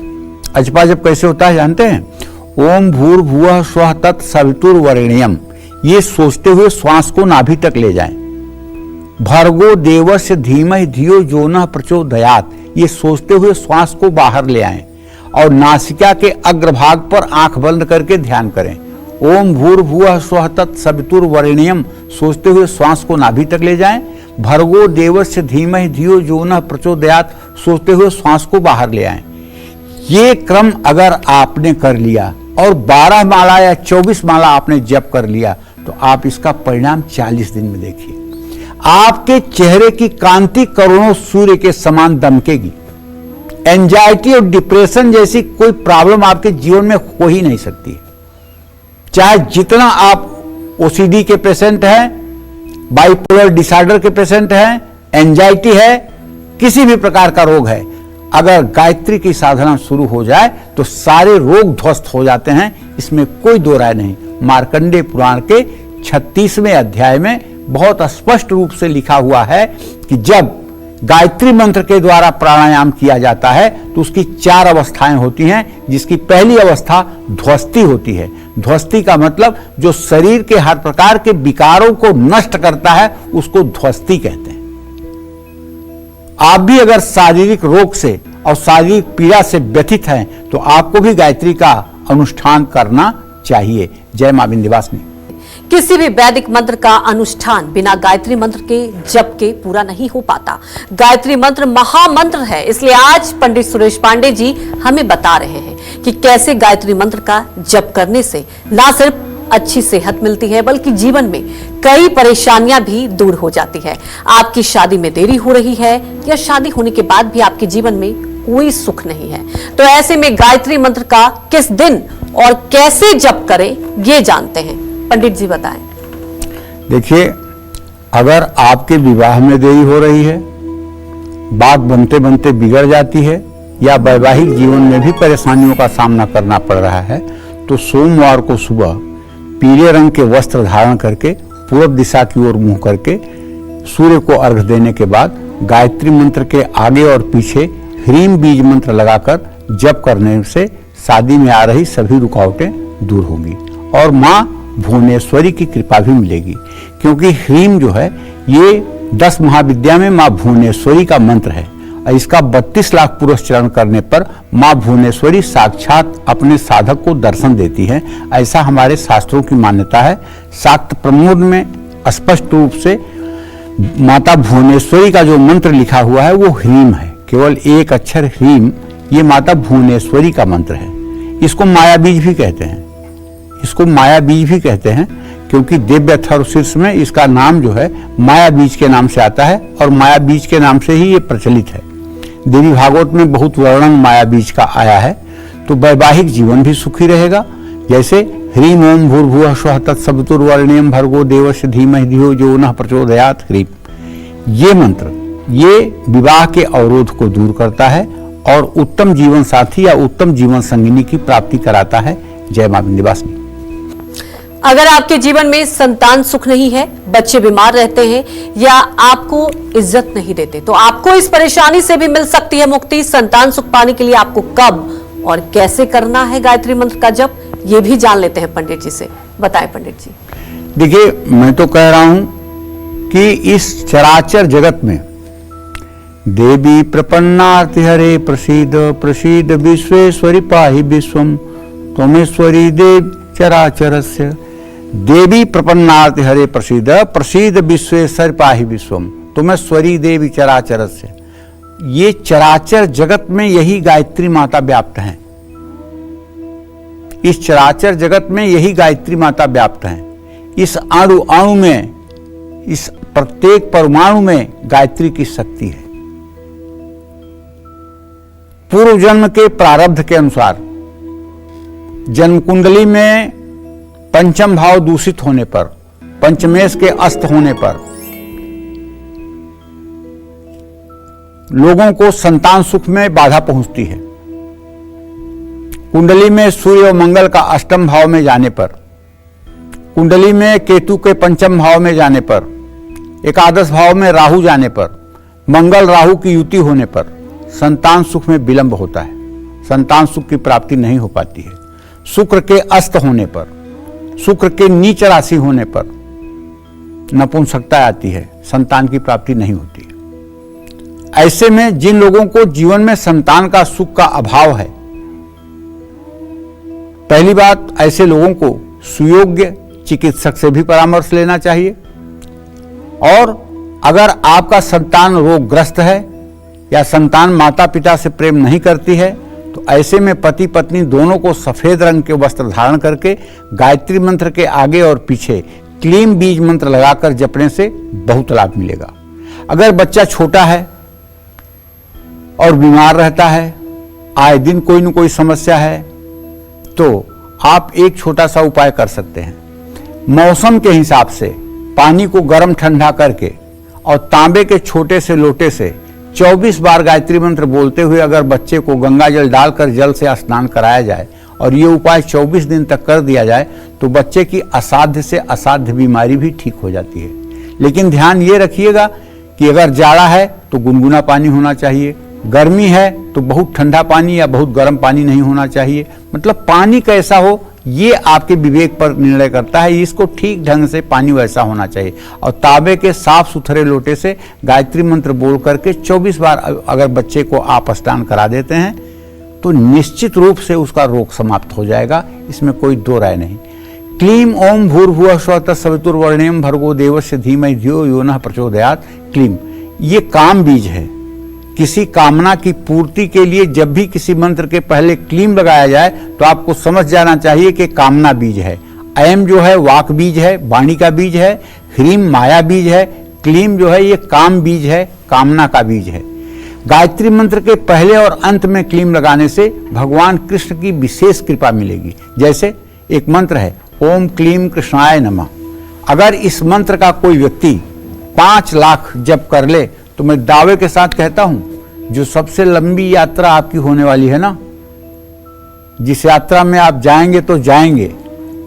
अजपा जप कैसे होता है जानते हैं? ओम भूर्भुवः स्वः तत्सवितुर्वरेण्यं, ये सोचते हुए श्वास को नाभि तक ले जाएं। भर्गो देवस्य धीमहि धियो यो नः प्रचोदयात्, ये सोचते हुए श्वास को बाहर ले आएं और नासिका के अग्रभाग पर आंख बंद करके ध्यान करें। ओम भूर्भुवः स्वः तत्सवितुर्वरेण्यं, सोचते हुए श्वास को नाभि तक ले जाएं। भर्गो देवस्य धीमहि धियो यो नः प्रचोदयात्, सोचते हुए श्वास को बाहर ले आएं। ये क्रम अगर आपने कर लिया और 12 माला या 24 माला आपने जप कर लिया तो आप इसका परिणाम 40 दिन में देखिए। आपके चेहरे की कांति करोड़ों सूर्य के समान दमकेगी। एंजाइटी और डिप्रेशन जैसी कोई प्रॉब्लम आपके जीवन में हो ही नहीं सकती। चाहे जितना आप ओसीडी के पेशेंट हैं, बाइपोलर डिसऑर्डर के पेशेंट हैं, एंजाइटी है, किसी भी प्रकार का रोग है, अगर गायत्री की साधना शुरू हो जाए तो सारे रोग ध्वस्त हो जाते हैं, इसमें कोई दो राय नहीं। मार्कंडेय पुराण के 36वें अध्याय में बहुत स्पष्ट रूप से लिखा हुआ है कि जब गायत्री मंत्र के द्वारा प्राणायाम किया जाता है तो उसकी 4 अवस्थाएं होती हैं, जिसकी पहली अवस्था ध्वस्ती होती है। ध्वस्ती का मतलब जो शरीर के हर प्रकार के विकारों को नष्ट करता है उसको ध्वस्ती कहते हैं। आप भी अगर शारीरिक रोग से और शारीरिक पीड़ा से व्यथित हैं तो आपको भी गायत्री का अनुष्ठान करना चाहिए। जय मां विंध्यवासिनी। किसी भी वैदिक मंत्र का अनुष्ठान बिना गायत्री मंत्र के जप के पूरा नहीं हो पाता। गायत्री मंत्र महामंत्र है, इसलिए आज पंडित सुरेश पांडे जी हमें बता रहे हैं कि कैसे गायत्री मंत्र का जप करने से ना सिर्फ अच्छी सेहत मिलती है बल्कि जीवन में कई परेशानियां भी दूर हो जाती है। आपकी शादी में देरी हो रही है या शादी होने के बाद भी आपके जीवन में कोई सुख नहीं है, तो ऐसे में गायत्री मंत्र का किस दिन और कैसे जप करें ये जानते हैं। पंडित जी बताएं। देखिए, अगर आपके विवाह में देरी हो रही है, बात बनते बनते बिगड़ जाती है या वैवाहिक जीवन में भी परेशानियों का सामना करना पड़ रहा है तो सोमवार को सुबह पीले रंग के वस्त्र धारण करके पूर्व दिशा की ओर मुंह करके सूर्य को अर्घ्य देने के बाद गायत्री मंत्र के आगे और पीछे ह्रीम बीज मंत्र लगाकर जप करने से शादी में आ रही सभी रुकावटें दूर होंगी और मां भुवनेश्वरी की कृपा भी मिलेगी, क्योंकि ह्रीम जो है ये 10 महाविद्या में मां भुवनेश्वरी का मंत्र है और इसका 32 लाख पुरस्चरण करने पर मां भुवनेश्वरी साक्षात अपने साधक को दर्शन देती है, ऐसा हमारे शास्त्रों की मान्यता है। शाक्त प्रमोद में स्पष्ट रूप से माता भुवनेश्वरी का जो मंत्र लिखा हुआ है वो ह्रीम है, केवल एक अक्षर ह्रीम, ये माता भुवनेश्वरी का मंत्र है। इसको माया बीज भी कहते हैं, इसको माया बीज भी कहते हैं क्योंकि दिव्य अथर्वशीर्ष में इसका नाम जो है माया बीज के नाम से आता है और माया बीज के नाम से ही ये प्रचलित है। देवी भागवत में बहुत वर्णन माया बीज का आया है। तो वैवाहिक जीवन भी सुखी रहेगा। जैसे ह्रीम ओम भूर्भुवः स्वः तत्सवितुर्वरेण्यं भर्गो देवस्य धीमहि धियो यो नः प्रचोदयात् ह्रीम, ये मंत्र ये विवाह के अवरोध को दूर करता है और उत्तम जीवन साथी या उत्तम जीवन संगिनी की प्राप्ति कराता है। जय मां विंध्यवासिनी। अगर आपके जीवन में संतान सुख नहीं है, बच्चे बीमार रहते हैं या आपको इज्जत नहीं देते, तो आपको इस परेशानी से भी मिल सकती है मुक्ति। संतान सुख पाने के लिए आपको कब और कैसे करना है गायत्री मंत्र का जप, ये भी जान लेते हैं पंडित जी से। बताएं पंडित जी। देखिए, मैं तो कह रहा हूं कि इस चराचर जगत में देवी प्रपन्नार्ति हरे प्रसीद प्रसीद विश्वेश्वरी पाहि विश्वम त्वमेश्वरी देव चराचरस्य। देवी प्रपन्नार्ति हरे प्रसीद प्रसीद विश्वेश्वर पाहि विश्वम त्वमेश्वरी देवी चराचरस्य। ये चराचर जगत में यही गायत्री माता व्याप्त हैं। इस चराचर जगत में यही गायत्री माता व्याप्त हैं। इस अणु अणु में, इस प्रत्येक परमाणु में गायत्री की शक्ति है। पूर्व जन्म के प्रारब्ध के अनुसार जन्म कुंडली में पंचम भाव दूषित होने पर, पंचमेश के अस्त होने पर लोगों को संतान सुख में बाधा पहुंचती है। कुंडली में सूर्य और मंगल का अष्टम भाव में जाने पर, कुंडली में केतु के पंचम भाव में जाने पर, एकादश भाव में राहु जाने पर, मंगल राहु की युति होने पर संतान सुख में विलंब होता है, संतान सुख की प्राप्ति नहीं हो पाती है। शुक्र के अस्त होने पर, शुक्र के नीच राशि होने पर नपुंसकता आती है, संतान की प्राप्ति नहीं होती है। ऐसे में जिन लोगों को जीवन में संतान का सुख का अभाव है, पहली बात, ऐसे लोगों को सुयोग्य चिकित्सक से भी परामर्श लेना चाहिए। और अगर आपका संतान रोगग्रस्त है या संतान माता पिता से प्रेम नहीं करती है तो ऐसे में पति पत्नी दोनों को सफेद रंग के वस्त्र धारण करके गायत्री मंत्र के आगे और पीछे क्लीम बीज मंत्र लगाकर जपने से बहुत लाभ मिलेगा। अगर बच्चा छोटा है और बीमार रहता है, आए दिन कोई न कोई समस्या है, तो आप एक छोटा सा उपाय कर सकते हैं। मौसम के हिसाब से पानी को गर्म ठंडा करके और तांबे के छोटे से लोटे से 24 बार गायत्री मंत्र बोलते हुए अगर बच्चे को गंगा जल डालकर जल से स्नान कराया जाए और ये उपाय 24 दिन तक कर दिया जाए तो बच्चे की असाध्य से असाध्य बीमारी भी ठीक हो जाती है। लेकिन ध्यान ये रखिएगा कि अगर जाड़ा है तो गुनगुना पानी होना चाहिए, गर्मी है तो बहुत ठंडा पानी या बहुत गर्म पानी नहीं होना चाहिए। मतलब पानी कैसा हो ये आपके विवेक पर निर्णय करता है। इसको ठीक ढंग से पानी वैसा होना चाहिए और तांबे के साफ सुथरे लोटे से गायत्री मंत्र बोल करके 24 बार अगर बच्चे को आप स्नान करा देते हैं तो निश्चित रूप से उसका रोग समाप्त हो जाएगा, इसमें कोई दो राय नहीं। क्लीम ओम भूर्भुवः स्वः तत्सवितुर्वरेण्यं भर्गो देवस्य धीमहि धियो यो नः प्रचोदयात्। क्लीम ये काम बीज है। किसी कामना की पूर्ति के लिए जब भी किसी मंत्र के पहले क्लीम लगाया जाए तो आपको समझ जाना चाहिए कि कामना बीज है। ऐम जो है वाक बीज है, वाणी का बीज है। ह्रीम माया बीज है। क्लीम जो है ये काम बीज है, कामना का बीज है। गायत्री मंत्र के पहले और अंत में क्लीम लगाने से भगवान कृष्ण की विशेष कृपा मिलेगी। जैसे एक मंत्र है ओम क्लीम कृष्णाय नमः। अगर इस मंत्र का कोई व्यक्ति 5 लाख जप कर ले तो मैं दावे के साथ कहता हूं जो सबसे लंबी यात्रा आपकी होने वाली है ना, जिस यात्रा में आप जाएंगे तो जाएंगे,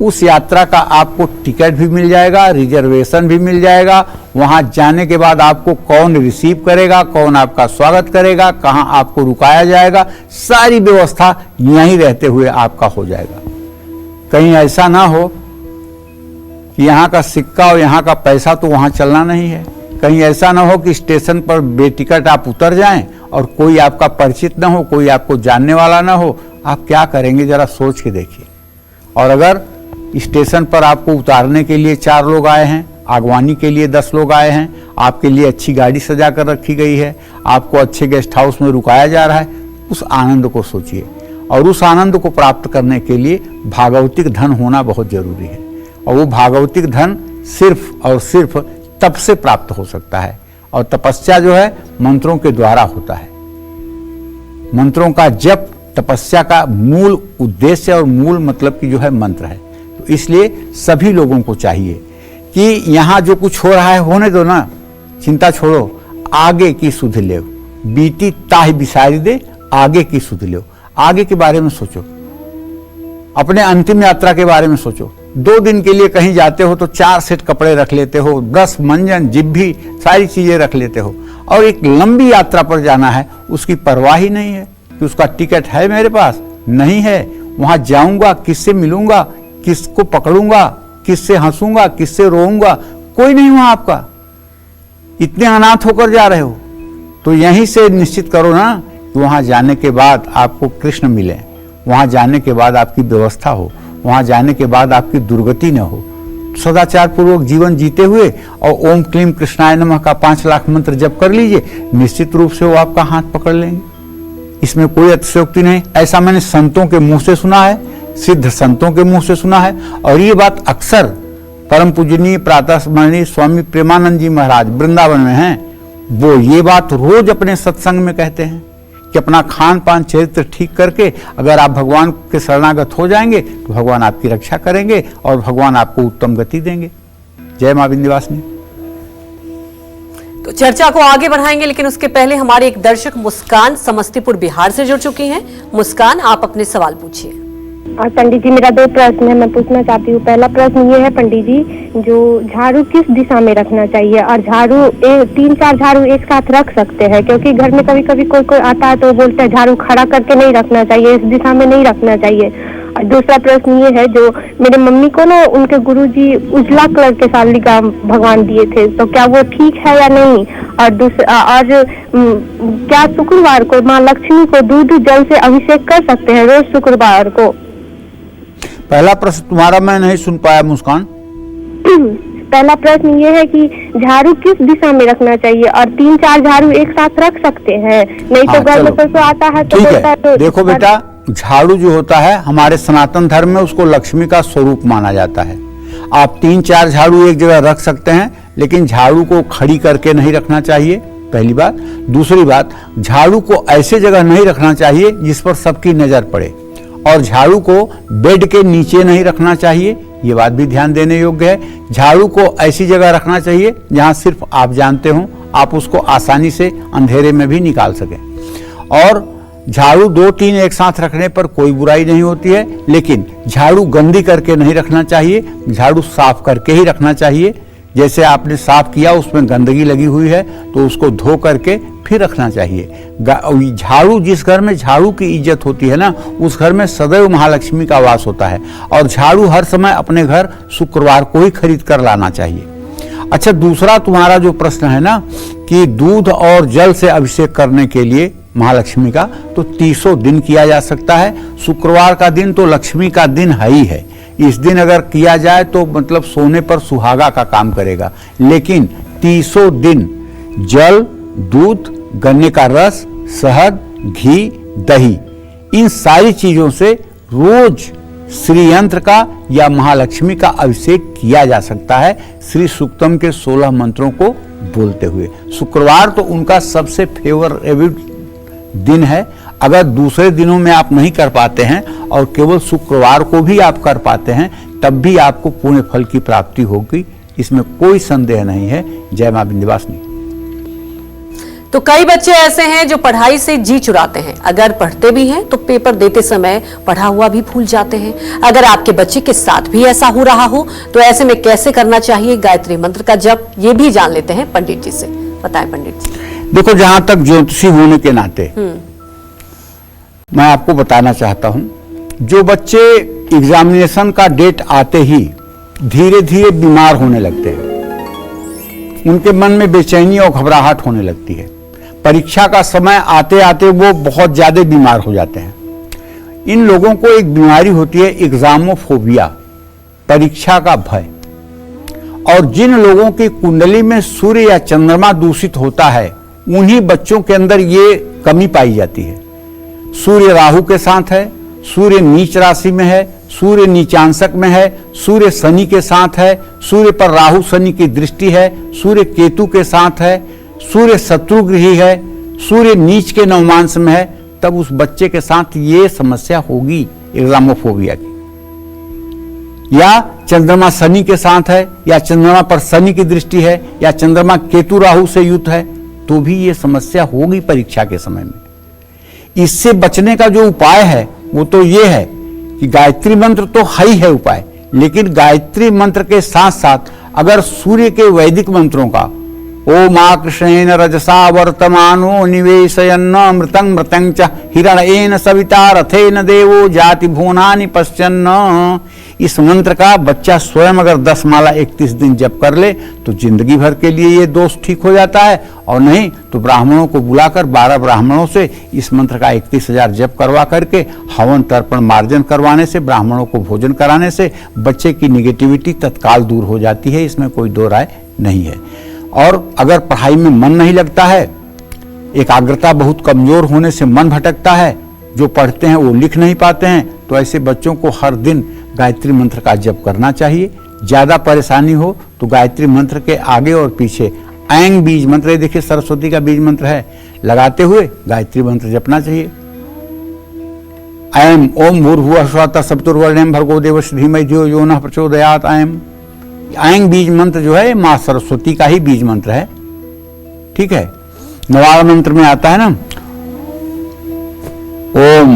उस यात्रा का आपको टिकट भी मिल जाएगा, रिजर्वेशन भी मिल जाएगा। वहां जाने के बाद आपको कौन रिसीव करेगा, कौन आपका स्वागत करेगा, कहां आपको रुकाया जाएगा, सारी व्यवस्था यहीं रहते हुए आपका हो जाएगा। कहीं ऐसा ना हो कि यहाँ का सिक्का और यहाँ का पैसा तो वहां चलना नहीं है। कहीं ऐसा ना हो कि स्टेशन पर बेटिकट आप उतर जाएं और कोई आपका परिचित ना हो, कोई आपको जानने वाला ना हो। आप क्या करेंगे जरा सोच के देखिए। और अगर स्टेशन पर आपको उतारने के लिए 4 लोग आए हैं, आगवानी के लिए 10 लोग आए हैं, आपके लिए अच्छी गाड़ी सजा कर रखी गई है, आपको अच्छे गेस्ट हाउस में रुकाया जा रहा है, उस आनंद को सोचिए। और उस आनंद को प्राप्त करने के लिए भागवतिक धन होना बहुत जरूरी है। और वो भागवतिक धन सिर्फ और सिर्फ तप से प्राप्त हो सकता है। और तपस्या जो है मंत्रों के द्वारा होता है। मंत्रों का जप तपस्या का मूल उद्देश्य और मूल मतलब की जो है मंत्र है। तो इसलिए सभी लोगों को चाहिए कि यहाँ जो कुछ हो रहा है होने दो ना, चिंता छोड़ो, आगे की सुध ले। बीती ताहि बिसारी दे, आगे की सुध ले। आगे के बारे में सोचो, अपने अंतिम यात्रा के बारे में सोचो। 2 दिन के लिए कहीं जाते हो तो 4 सेट कपड़े रख लेते हो, ब्रश मंजन जिब्भी सारी चीजें रख लेते हो। और एक लंबी यात्रा पर जाना है, उसकी परवाह ही नहीं है कि उसका टिकट है मेरे पास, नहीं है। वहां जाऊंगा, किससे मिलूंगा, किसको पकड़ूंगा, किससे हंसूंगा, किससे रोऊंगा, कोई नहीं हुआ आपका। इतने अनाथ होकर जा रहे हो तो यहीं से निश्चित करो ना कि वहां जाने के बाद आपको कृष्ण मिले, वहां जाने के बाद आपकी व्यवस्था हो, वहां जाने के बाद आपकी दुर्गति न हो। सदाचार पूर्वक जीवन जीते हुए और ओम क्लीम कृष्णाय नमः का 5 लाख मंत्र जप कर लीजिए, निश्चित रूप से वो आपका हाथ पकड़ लेंगे। इसमें कोई अतिशयोक्ति नहीं। ऐसा मैंने संतों के मुंह से सुना है, सिद्ध संतों के मुंह से सुना है। और ये बात अक्सर परम पूजनीय प्रातः स्मरणीय स्वामी प्रेमानंद जी महाराज वृंदावन में हैं, वो ये बात रोज अपने सत्संग में कहते हैं कि अपना खान पान चरित्र ठीक करके अगर आप भगवान के शरणागत हो जाएंगे तो भगवान आपकी रक्षा करेंगे और भगवान आपको उत्तम गति देंगे। जय मां विंध्यवासिनी। तो चर्चा को आगे बढ़ाएंगे, लेकिन उसके पहले हमारे एक दर्शक मुस्कान समस्तीपुर बिहार से जुड़ चुकी हैं। मुस्कान, आप अपने सवाल पूछिए। पंडित जी, मेरा 2 प्रश्न है, मैं पूछना चाहती हूँ। पहला प्रश्न ये है पंडित जी, जो झाड़ू किस दिशा में रखना चाहिए? और झाड़ू 3-4 झाड़ू एक साथ रख सकते हैं? क्योंकि घर में कभी कभी कोई आता है तो बोलता है झाड़ू खड़ा करके नहीं रखना चाहिए, इस दिशा में नहीं रखना चाहिए। और दूसरा प्रश्न ये है, जो मेरे मम्मी को ना उनके गुरुजी उजला कलर के शालिग्राम भगवान दिए थे, तो क्या वो ठीक है या नहीं? और क्या शुक्रवार को माँ लक्ष्मी को दूध जल से अभिषेक कर सकते हैं रोज शुक्रवार को? पहला प्रश्न तुम्हारा मैं नहीं सुन पाया मुस्कान। पहला प्रश्न ये है कि झाड़ू किस दिशा में रखना चाहिए, और 3-4 झाड़ू एक साथ रख सकते हैं? नहीं तो घर में कोई आता है तो ठीक बोलता है। तो देखो बेटा, झाड़ू जो होता है हमारे सनातन धर्म में उसको लक्ष्मी का स्वरूप माना जाता है। आप 3-4 झाड़ू एक जगह रख सकते हैं, लेकिन झाड़ू को खड़ी करके नहीं रखना चाहिए, पहली बात। दूसरी बात, झाड़ू को ऐसे जगह नहीं रखना चाहिए जिस पर सबकी नजर पड़े, और झाड़ू को बेड के नीचे नहीं रखना चाहिए, ये बात भी ध्यान देने योग्य है। झाड़ू को ऐसी जगह रखना चाहिए जहां सिर्फ आप जानते हो, आप उसको आसानी से अंधेरे में भी निकाल सकें। और झाड़ू 2-3 एक साथ रखने पर कोई बुराई नहीं होती है, लेकिन झाड़ू गंदी करके नहीं रखना चाहिए, झाड़ू साफ करके ही रखना चाहिए। जैसे आपने साफ किया, उसमें गंदगी लगी हुई है तो उसको धो करके फिर रखना चाहिए। झाड़ू, जिस घर में झाड़ू की इज्जत होती है ना, उस घर में सदैव महालक्ष्मी का वास होता है। और झाड़ू हर समय अपने घर शुक्रवार को ही खरीद कर लाना चाहिए। अच्छा, दूसरा तुम्हारा जो प्रश्न है ना कि दूध और जल से अभिषेक करने के लिए महालक्ष्मी का, तो 30 दिन किया जा सकता है। शुक्रवार का दिन तो लक्ष्मी का दिन है ही है, इस दिन अगर किया जाए तो मतलब सोने पर सुहागा का काम करेगा। लेकिन 30 दिन जल, दूध, गन्ने का रस, शहद, घी, दही, इन सारी चीजों से रोज श्री यंत्र का या महालक्ष्मी का अभिषेक किया जा सकता है, श्री सूक्तम के 16 मंत्रों को बोलते हुए। शुक्रवार तो उनका सबसे फेवरेट दिन है। अगर दूसरे दिनों में आप नहीं कर पाते हैं और केवल शुक्रवार को भी आप कर पाते हैं, तब भी आपको पुण्य फल की प्राप्ति होगी, इसमें कोई संदेह नहीं है। जय मां विंध्यवासिनी। तो कई बच्चे ऐसे हैं जो पढ़ाई से जी चुराते हैं, अगर पढ़ते भी हैं तो पेपर देते समय पढ़ा हुआ भी भूल जाते हैं। अगर आपके बच्चे के साथ भी ऐसा हो रहा हो तो ऐसे में कैसे करना चाहिए गायत्री मंत्र का जप, ये भी जान लेते हैं पंडित जी से। बताएं पंडित जी। देखो, जहां तक ज्योतिषी होने के नाते मैं आपको बताना चाहता हूं, जो बच्चे एग्जामिनेशन का डेट आते ही धीरे धीरे बीमार होने लगते हैं, उनके मन में बेचैनी और घबराहट होने लगती है, परीक्षा का समय आते आते वो बहुत ज्यादा बीमार हो जाते हैं। इन लोगों को एक बीमारी होती है एग्जामोफोबिया, परीक्षा का भय। और जिन लोगों की कुंडली में सूर्य या चंद्रमा दूषित होता है, उन्हीं बच्चों के अंदर ये कमी पाई जाती है। सूर्य राहु के साथ है, सूर्य नीच राशि में है, सूर्य नीचांशक में है, सूर्य शनि के साथ है, सूर्य पर राहु शनि की दृष्टि है, सूर्य केतु के साथ है, सूर्य शत्रुगृही है, सूर्य नीच के नवमांश में है, तब उस बच्चे के साथ ये समस्या होगी एग्जामोफोबिया की। या चंद्रमा शनि के साथ है, या चंद्रमा पर शनि की दृष्टि है, या चंद्रमा केतु राहु से युक्त है, तो भी ये समस्या होगी परीक्षा के समय में। इससे बचने का जो उपाय है वो तो ये है कि गायत्री मंत्र तो है ही है उपाय, लेकिन गायत्री मंत्र के साथ साथ अगर सूर्य के वैदिक मंत्रों का ओम कृष्णेन रजसा वर्तमानो निवेशयन्न अमृतं मृतं च हिरण्येन सविता रथेन देवो जाति भुवनानि पश्यन्न, इस मंत्र का बच्चा स्वयं अगर 10 माला 31 दिन जप कर ले तो जिंदगी भर के लिए ये दोष ठीक हो जाता है। और नहीं तो ब्राह्मणों को बुलाकर 12 ब्राह्मणों से इस मंत्र का 31,000 जप करवा करके हवन तर्पण मार्जन करवाने से, ब्राह्मणों को भोजन कराने से बच्चे की निगेटिविटी तत्काल दूर हो जाती है, इसमें कोई दो राय नहीं है। और अगर पढ़ाई में मन नहीं लगता है, एकाग्रता बहुत कमजोर होने से मन भटकता है, जो पढ़ते हैं वो लिख नहीं पाते हैं, तो ऐसे बच्चों को हर दिन गायत्री मंत्र का जप करना चाहिए। ज्यादा परेशानी हो तो गायत्री मंत्र के आगे और पीछे ऐंग बीज मंत्र, ये देखिए सरस्वती का बीज मंत्र है, लगाते हुए गायत्री मंत्र जपना चाहिए। ऐम ओम भूर्भुवः स्वः तत्सवितुर्वरेण्यं भर्गो देवस्य धीमहि धियो यो नः प्रचोदयात्। ऐंग बीज मंत्र जो है मां सरस्वती का ही बीज मंत्र है, ठीक है। नवाड़ मंत्र में आता है ना, ओम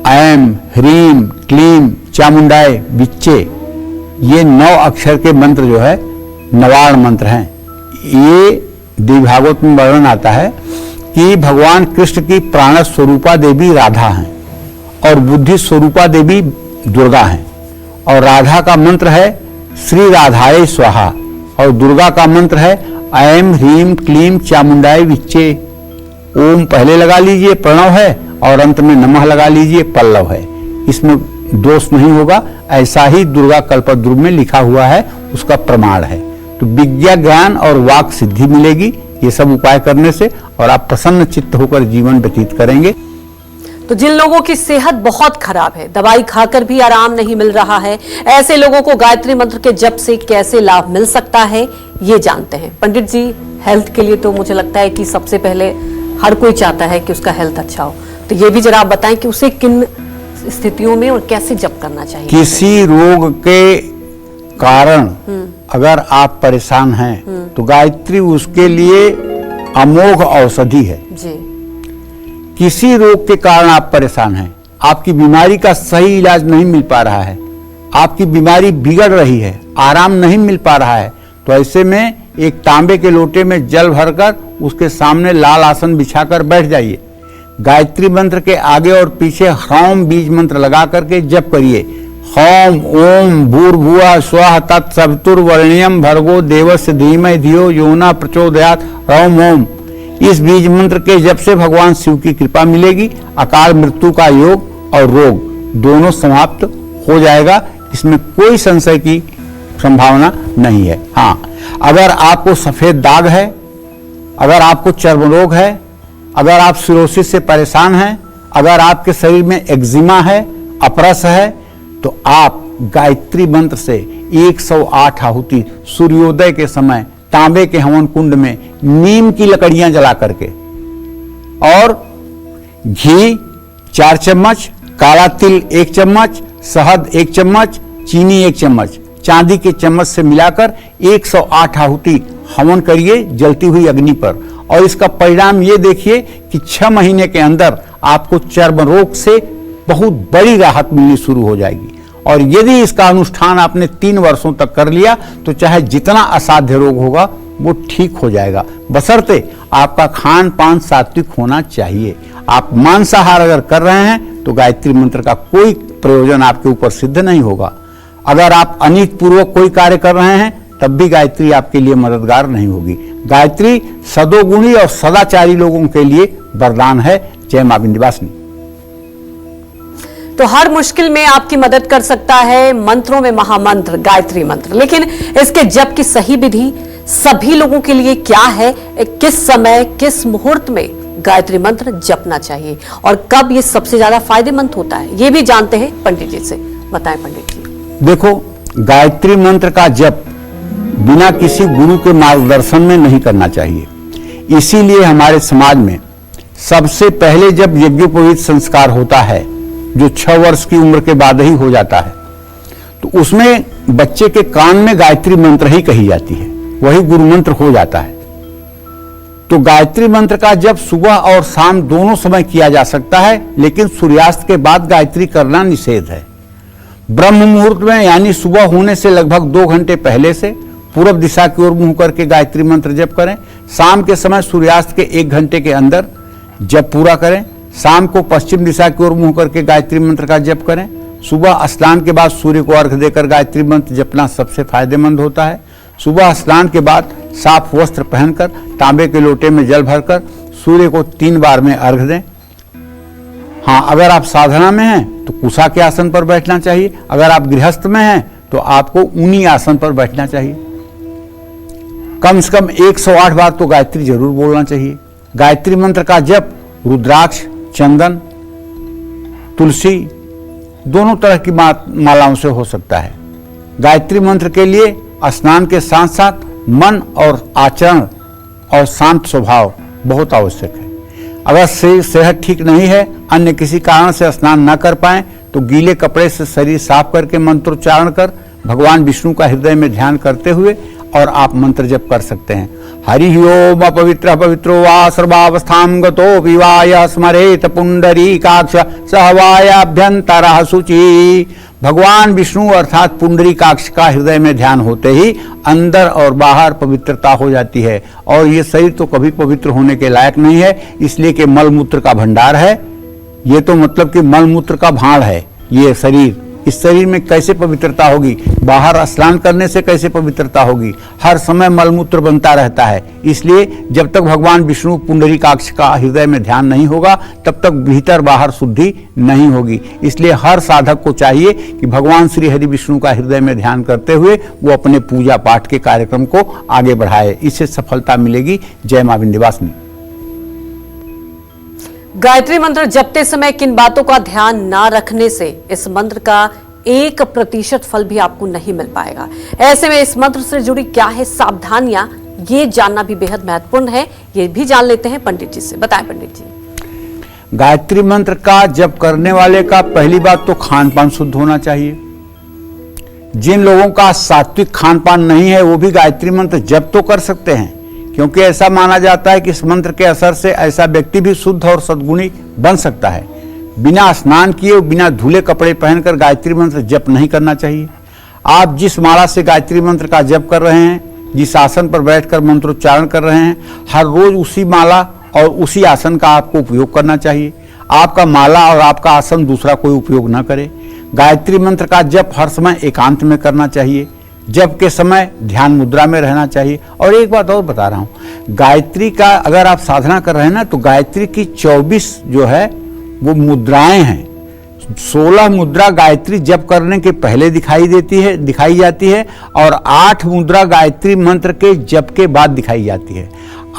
ऐम ह्रीम क्लीम चामुंडाय विच्चे, ये 9 अक्षर के मंत्र जो है नवाड़ मंत्र हैं। ये देवी भागवत में वर्णन आता है कि भगवान कृष्ण की प्राण स्वरूपा देवी राधा हैं और बुद्धि स्वरूपा देवी दुर्गा हैं। और राधा का मंत्र है श्री राधाय स्वाहा और दुर्गा का मंत्र है ऐम ह्रीम क्लीम चामुंडाय विच्चे। ओम पहले लगा लीजिए प्रणव है और अंत में नमः लगा लीजिए पल्लव है, इसमें दोष नहीं होगा। ऐसा ही दुर्गा कल्पद्रुम में लिखा हुआ है, उसका प्रमाण है। तो विज्ञा ज्ञान और वाक सिद्धि मिलेगी ये सब उपाय करने से, और आप प्रसन्न चित्त होकर जीवन व्यतीत करेंगे। तो जिन लोगों की सेहत बहुत खराब है, दवाई खाकर भी आराम नहीं मिल रहा है, ऐसे लोगों को गायत्री मंत्र के जप से कैसे लाभ मिल सकता है ये जानते हैं। पंडित जी, हेल्थ के लिए तो मुझे लगता है कि सबसे पहले हर कोई चाहता है कि उसका हेल्थ अच्छा हो, तो ये भी जरा आप बताएं कि उसे किन स्थितियों में और कैसे जप करना चाहिए। किसी रोग के कारण अगर आप परेशान हैं तो गायत्री उसके लिए अमोघ औषधि है। जी। किसी रोग के कारण आप परेशान हैं, आपकी बीमारी का सही इलाज नहीं मिल पा रहा है, आपकी बीमारी बिगड़ रही है, आराम नहीं मिल पा रहा है, तो ऐसे में एक तांबे के लोटे में जल भरकर उसके सामने लाल आसन बिछाकर बैठ जाइए। गायत्री मंत्र के आगे और पीछे ह्रौम बीज मंत्र लगा करके जप करिए। ह्रौम ओम भूर्भुवः स्वः तत्सवितुर्वरेण्यं भर्गो देवस्य धीमहि धियो यो न प्रचोदयात् ह्रौम ओम। इस बीज मंत्र के जप से भगवान शिव की कृपा मिलेगी, अकाल मृत्यु का योग और रोग दोनों समाप्त हो जाएगा, इसमें कोई संशय की संभावना नहीं है। हाँ, अगर आपको सफेद दाग है, अगर आपको चर्म रोग है, अगर आप सिरोसिस से परेशान हैं, अगर आपके शरीर में एक्जिमा है, अपरस है, तो आप गायत्री मंत्र से 108 आहुति सूर्योदय के समय तांबे के हवन कुंड में नीम की लकड़ियां जला करके और घी 4 चम्मच, काला तिल 1 चम्मच, शहद 1 चम्मच, चीनी 1 चम्मच, चांदी के चम्मच से मिलाकर 108 आहुति हवन करिए जलती हुई अग्नि पर, और इसका परिणाम ये देखिए कि 6 महीने के अंदर आपको चर्म रोग से बहुत बड़ी राहत मिलनी शुरू हो जाएगी। और यदि इसका अनुष्ठान आपने 3 वर्षों तक कर लिया तो चाहे जितना असाध्य रोग होगा वो ठीक हो जाएगा, बशर्ते आपका खान पान सात्विक होना चाहिए। आप मांसाहार अगर कर रहे हैं तो गायत्री मंत्र का कोई प्रयोजन आपके ऊपर सिद्ध नहीं होगा। अगर आप अनित पूर्वक कोई कार्य कर रहे हैं तब भी गायत्री आपके लिए मददगार नहीं होगी। गायत्री सदोगुणी और सदाचारी लोगों के लिए वरदान है। जय मां विंध्यवासिनी। तो हर मुश्किल में आपकी मदद कर सकता है मंत्रों में महामंत्र गायत्री मंत्र, लेकिन इसके जप की सही विधि सभी लोगों के लिए क्या है, किस समय किस मुहूर्त में गायत्री मंत्र जपना चाहिए और कब ये सबसे ज्यादा फायदेमंद होता है, ये भी जानते हैं पंडित जी से। बताएं पंडित जी। देखो, गायत्री मंत्र का जप बिना किसी गुरु के मार्गदर्शन में नहीं करना चाहिए। इसीलिए हमारे समाज में सबसे पहले जब यज्ञोपवीत संस्कार होता है, जो 6 वर्ष की उम्र के बाद ही हो जाता है, तो उसमें बच्चे के कान में गायत्री मंत्र ही कही जाती है, वही गुरु मंत्र हो जाता है। तो गायत्री मंत्र का जप सुबह और शाम दोनों समय किया जा सकता है, लेकिन सूर्यास्त के बाद गायत्री करना निषेध है। ब्रह्म मुहूर्त में यानी सुबह होने से लगभग 2 घंटे पहले से पूर्व दिशा की ओर मुंह करके गायत्री मंत्र जप करें। शाम के समय सूर्यास्त के 1 घंटे के अंदर जप पूरा करें। शाम को पश्चिम दिशा की ओर मुंह करके गायत्री मंत्र का जप करें। सुबह स्नान के बाद सूर्य को अर्घ्य देकर गायत्री मंत्र जपना सबसे फायदेमंद होता है। सुबह स्नान के बाद साफ वस्त्र पहनकर तांबे के लोटे में जल भरकर सूर्य को 3 बार में अर्घ्य दें। हाँ, अगर आप साधना में हैं तो कुशा के आसन पर बैठना चाहिए। अगर आप गृहस्थ में हैं तो आपको ऊनी आसन पर बैठना चाहिए। कम से कम 108 बार तो गायत्री जरूर बोलना चाहिए। गायत्री मंत्र का जप रुद्राक्ष, चंदन, तुलसी दोनों तरह की मालाओं से हो सकता है। गायत्री मंत्र के लिए स्नान के साथ साथ मन और आचरण और शांत स्वभाव बहुत आवश्यक है। अगर सेहत ठीक नहीं है, अन्य किसी कारण से स्नान न कर पाए, तो गीले कपड़े से शरीर साफ करके मंत्रोच्चारण कर भगवान विष्णु का हृदय में ध्यान करते हुए और आप मंत्र जप कर सकते हैं। हरि ओम अपवित्र पवित्रो वा सर्वावस्थां गतो विवाय स्मरेत पुंडरीकाक्ष सहवायाभ्यंतरः शुचि। भगवान विष्णु अर्थात पुंडरीकाक्ष का हृदय में ध्यान होते ही अंदर और बाहर पवित्रता हो जाती है, और ये शरीर तो कभी पवित्र होने के लायक नहीं है, इसलिए कि मलमूत्र का भंडार है। ये तो मतलब कि मलमूत्र का भांड है ये शरीर, इस शरीर में कैसे पवित्रता होगी, बाहर स्नान करने से कैसे पवित्रता होगी, हर समय मलमूत्र बनता रहता है। इसलिए जब तक भगवान विष्णु पुंडरीकाक्ष का हृदय में ध्यान नहीं होगा तब तक भीतर बाहर शुद्धि नहीं होगी। इसलिए हर साधक को चाहिए कि भगवान श्री हरि विष्णु का हृदय में ध्यान करते हुए वो अपने पूजा पाठ के कार्यक्रम को आगे बढ़ाए, इससे सफलता मिलेगी। जय मां विंध्यवासिनी। गायत्री मंत्र जपते समय किन बातों का ध्यान ना रखने से इस मंत्र का 1% फल भी आपको नहीं मिल पाएगा। ऐसे में इस मंत्र से जुड़ी क्या है सावधानियां, ये जानना भी बेहद महत्वपूर्ण है। ये भी जान लेते हैं पंडित जी से। बताएं पंडित जी। गायत्री मंत्र का जप करने वाले का पहली बात तो खान पान शुद्ध होना चाहिए। जिन लोगों का सात्विक खान पान नहीं है वो भी गायत्री मंत्र जप तो कर सकते हैं, क्योंकि ऐसा माना जाता है कि इस मंत्र के असर से ऐसा व्यक्ति भी शुद्ध और सद्गुणी बन सकता है। बिना स्नान किए, बिना धुले कपड़े पहनकर गायत्री मंत्र जप नहीं करना चाहिए। आप जिस माला से गायत्री मंत्र का जप कर रहे हैं, जिस आसन पर बैठकर मंत्रोच्चारण कर रहे हैं, हर रोज उसी माला और उसी आसन का आपको उपयोग करना चाहिए। आपका माला और आपका आसन दूसरा कोई उपयोग न करे। गायत्री मंत्र का जप हर समय एकांत में करना चाहिए। जप के समय ध्यान मुद्रा में रहना चाहिए। और एक बात और बता रहा हूँ, गायत्री का अगर आप साधना कर रहे हैं ना, तो गायत्री की 24 जो है वो मुद्राएं हैं। 16 मुद्रा गायत्री जप करने के पहले दिखाई जाती है और 8 मुद्रा गायत्री मंत्र के जप के बाद दिखाई जाती है।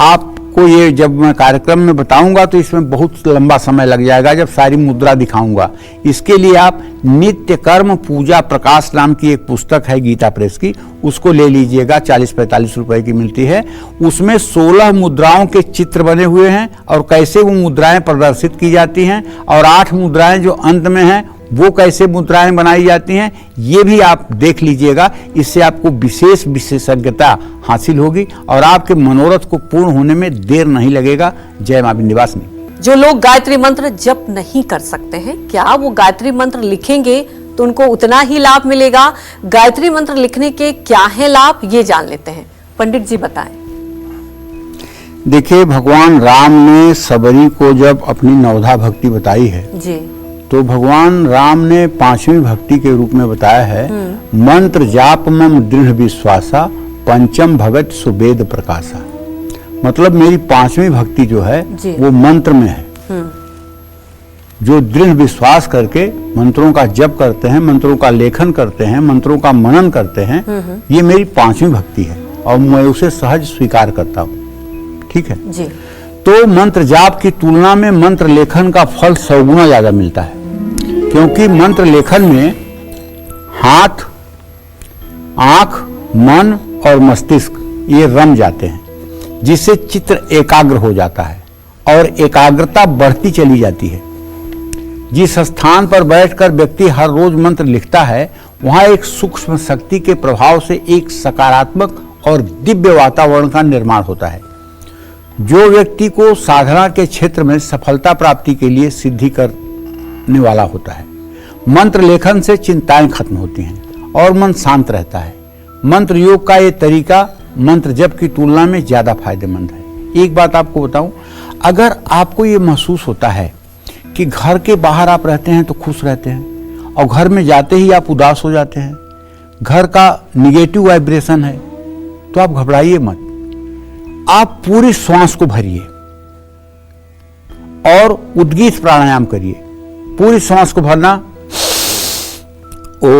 आपको ये जब मैं कार्यक्रम में बताऊंगा तो इसमें बहुत लंबा समय लग जाएगा जब सारी मुद्रा दिखाऊंगा। इसके लिए आप नित्य कर्म पूजा प्रकाश नाम की एक पुस्तक है गीता प्रेस की, उसको ले लीजिएगा। 40-45 रुपए की मिलती है। उसमें 16 मुद्राओं के चित्र बने हुए हैं और कैसे वो मुद्राएं प्रदर्शित की जाती हैं, और 8 मुद्राएं जो अंत में हैं वो कैसे मुद्राएं बनाई जाती हैं, ये भी आप देख लीजिएगा। इससे आपको विशेष विशेषज्ञता हासिल होगी और आपके मनोरथ को पूर्ण होने में देर नहीं लगेगा। जय मां विंध्यवासिनी। जो लोग गायत्री मंत्र जप नहीं कर सकते हैं, क्या वो गायत्री मंत्र लिखेंगे तो उनको उतना ही लाभ मिलेगा? गायत्री मंत्र लिखने के क्या है लाभ, ये जान लेते हैं। पंडित जी बताएं। देखिए, भगवान राम ने सबरी को जब अपनी नवधा भक्ति बताई है जी, तो भगवान राम ने 5वीं भक्ति के रूप में बताया है, मंत्र जाप मम दृढ़ विश्वासा पंचम भगत सुवेद प्रकाशा। मतलब मेरी 5वीं भक्ति जो है वो मंत्र में है। जो दृढ़ विश्वास करके मंत्रों का जप करते हैं, मंत्रों का लेखन करते हैं, मंत्रों का मनन करते हैं, ये मेरी 5वीं भक्ति है और मैं उसे सहज स्वीकार करता हूँ। ठीक है जी। तो मंत्र जाप की तुलना में मंत्र लेखन का फल 100 गुना ज्यादा मिलता है, क्योंकि मंत्र लेखन में हाथ, आंख, मन और मस्तिष्क ये रम जाते हैं, जिससे चित्र एकाग्र हो जाता है और एकाग्रता बढ़ती चली जाती है। जिस स्थान पर बैठकर व्यक्ति हर रोज मंत्र लिखता है, वहां एक सूक्ष्म शक्ति के प्रभाव से एक सकारात्मक और दिव्य वातावरण का निर्माण होता है, जो व्यक्ति को साधना के क्षेत्र में सफलता प्राप्ति के लिए सिद्धि करने वाला होता है। मंत्र लेखन से चिंताएं खत्म होती हैं और मन शांत रहता है। मंत्र योग का ये तरीका मंत्र जप की तुलना में ज्यादा फायदेमंद है। एक बात आपको बताऊं, अगर आपको ये महसूस होता है कि घर के बाहर आप रहते हैं तो खुश रहते हैं और घर में जाते ही आप उदास हो जाते हैं, घर का निगेटिव वाइब्रेशन है, तो आप घबराइए मत। आप पूरी श्वास को भरिए और उद्गीत प्राणायाम करिए। पूरी श्वास को भरना, ओम,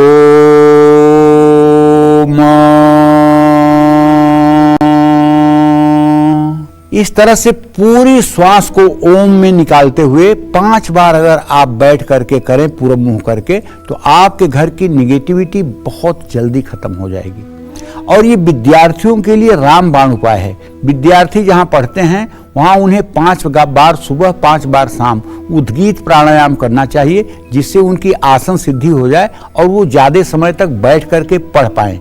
इस तरह से पूरी श्वास को ओम में निकालते हुए 5 बार अगर आप बैठ करके करें पूरा मुंह करके, तो आपके घर की निगेटिविटी बहुत जल्दी खत्म हो जाएगी। और ये विद्यार्थियों के लिए रामबाण उपाय है। विद्यार्थी जहां पढ़ते हैं वहां उन्हें 5 बार सुबह 5 बार शाम उद्गीत प्राणायाम करना चाहिए, जिससे उनकी आसन सिद्धि हो जाए और वो ज्यादा समय तक बैठ करके पढ़ पाए।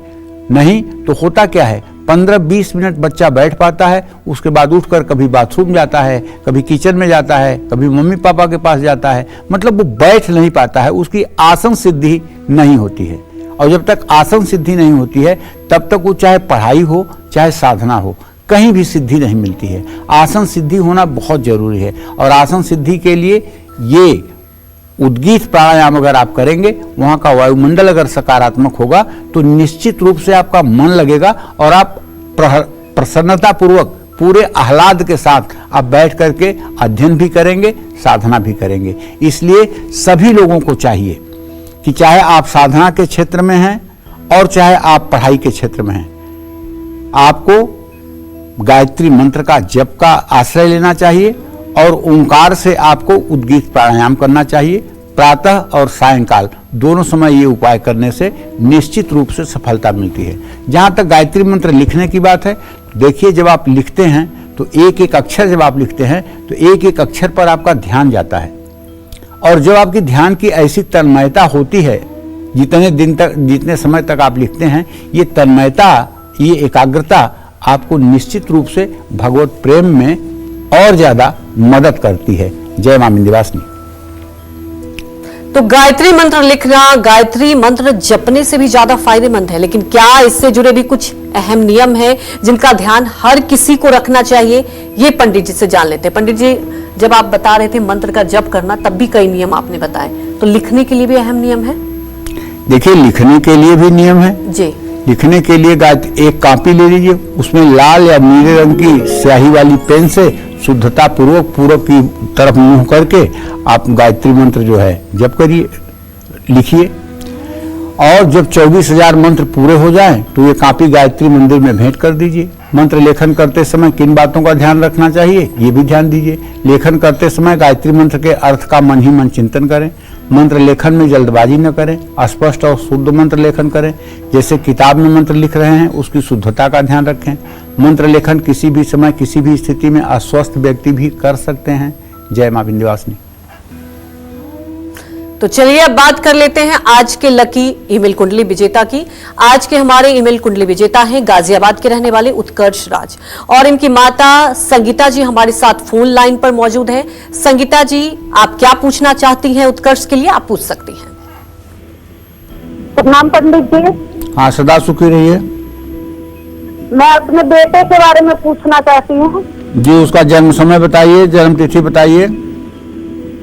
नहीं तो होता क्या है, 15-20 मिनट बच्चा बैठ पाता है, उसके बाद उठकर कभी बाथरूम जाता है, कभी किचन में जाता है, कभी मम्मी पापा के पास जाता है, मतलब वो बैठ नहीं पाता है, उसकी आसन सिद्धि नहीं होती है। और जब तक आसन सिद्धि नहीं होती है तब तक वो चाहे पढ़ाई हो चाहे साधना हो, कहीं भी सिद्धि नहीं मिलती है। आसन सिद्धि होना बहुत जरूरी है और आसन सिद्धि के लिए ये उद्गीत प्राणायाम अगर आप करेंगे, वहाँ का वायुमंडल अगर सकारात्मक होगा तो निश्चित रूप से आपका मन लगेगा और आप प्रसन्नता पूर्वक पूरे आह्लाद के साथ आप बैठ करके अध्ययन भी करेंगे, साधना भी करेंगे। इसलिए सभी लोगों को चाहिए कि चाहे आप साधना के क्षेत्र में हैं और चाहे आप पढ़ाई के क्षेत्र में हैं, आपको गायत्री मंत्र का जप का आश्रय लेना चाहिए और ओंकार से आपको उद्गीत प्राणायाम करना चाहिए। प्रातः और सायंकाल दोनों समय ये उपाय करने से निश्चित रूप से सफलता मिलती है। जहाँ तक गायत्री मंत्र लिखने की बात है, देखिए जब आप लिखते हैं तो एक एक अक्षर जब आप लिखते हैं तो एक एक अक्षर पर आपका ध्यान जाता है और जब आपकी ध्यान की ऐसी तन्मयता होती है, जितने दिन तक जितने समय तक आप लिखते हैं, ये तन्मयता, ये एकाग्रता आपको निश्चित रूप से भगवत प्रेम में और ज्यादा मदद करती है। जय मां विंध्यवासिनी। तो गायत्री मंत्र लिखना, गायत्री मंत्र जपने से भी ज्यादा फायदेमंद है, लेकिन क्या इससे जुड़े भी कुछ अहम नियम है जिनका ध्यान हर किसी को रखना चाहिए? ये पंडित जी से जान लेते हैं। पंडित जी, जब आप बता रहे थे मंत्र का जप करना, तब भी कई नियम आपने बताए, तो लिखने के लिए भी अहम नियम है? देखिए, लिखने के लिए भी नियम है जी। लिखने के लिए एक कॉपी ले लीजिए, उसमें लाल या नीले रंग की स्याही वाली पेन से शुद्धता पूर्वक पूरब की तरफ मुंह करके आप गायत्री मंत्र जो है जप करिए, लिखिए। और जब 24,000 मंत्र पूरे हो जाएं तो ये कॉपी गायत्री मंदिर में भेंट कर दीजिए। मंत्र लेखन करते समय किन बातों का ध्यान रखना चाहिए, ये भी ध्यान दीजिए। लेखन करते समय गायत्री मंत्र के अर्थ का मन ही मन चिंतन करें। मंत्र लेखन में जल्दबाजी न करें, स्पष्ट और शुद्ध मंत्र लेखन करें। जैसे किताब में मंत्र लिख रहे हैं, उसकी शुद्धता का ध्यान रखें। मंत्र लेखन किसी भी समय किसी भी स्थिति में अस्वस्थ व्यक्ति भी कर सकते हैं। जय मां विंध्यवासिनी। तो चलिए अब बात कर लेते हैं आज के लकी ईमेल कुंडली विजेता की। आज के हमारे ईमेल कुंडली विजेता हैं गाजियाबाद के रहने वाले उत्कर्ष राज, और इनकी माता संगीता जी हमारे साथ फोन लाइन पर मौजूद है। संगीता जी, आप क्या पूछना चाहती हैं उत्कर्ष के लिए? आप पूछ सकती हैं। प्रणाम पंडित जी। हाँ, सदा सुखी रहिए। मैं अपने बेटे के बारे में पूछना चाहती हूँ जी। उसका जन्म समय बताइए, जन्म तिथि बताइए।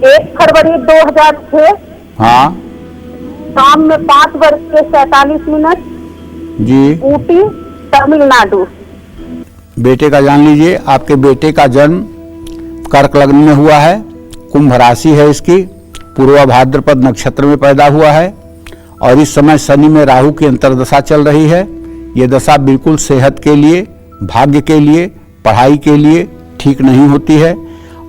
1 फरवरी 2006, हाँ शाम में 5:47 जी। ऊटी, तमिलनाडु। बेटे का जान लीजिए। आपके बेटे का जन्म कर्क लग्न में हुआ है, कुंभ राशि है इसकी, पूर्वा भाद्रपद नक्षत्र में पैदा हुआ है और इस समय शनि में राहु की अंतर्दशा चल रही है। ये दशा बिल्कुल सेहत के लिए, भाग्य के लिए, पढ़ाई के लिए ठीक नहीं होती है।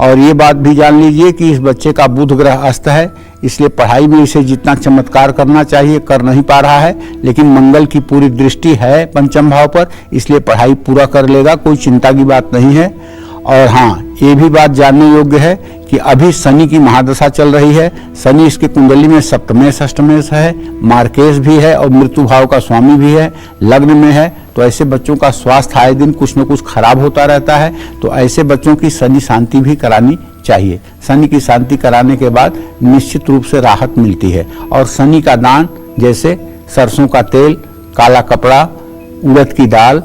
और ये बात भी जान लीजिए कि इस बच्चे का बुध ग्रह अस्त है, इसलिए पढ़ाई में इसे जितना चमत्कार करना चाहिए कर नहीं पा रहा है। लेकिन मंगल की पूरी दृष्टि है पंचम भाव पर, इसलिए पढ़ाई पूरा कर लेगा, कोई चिंता की बात नहीं है। और हाँ, ये भी बात जानने योग्य है कि अभी शनि की महादशा चल रही है। शनि इसकी कुंडली में सप्तमेश अष्टमेश है, मार्केश भी है और मृत्यु भाव का स्वामी भी है, लग्न में है। तो ऐसे बच्चों का स्वास्थ्य आए दिन कुछ न कुछ खराब होता रहता है। तो ऐसे बच्चों की शनि शांति भी करानी चाहिए। शनि की शांति कराने के बाद निश्चित रूप से राहत मिलती है। और शनि का दान जैसे सरसों का तेल, काला कपड़ा, उड़द की दाल,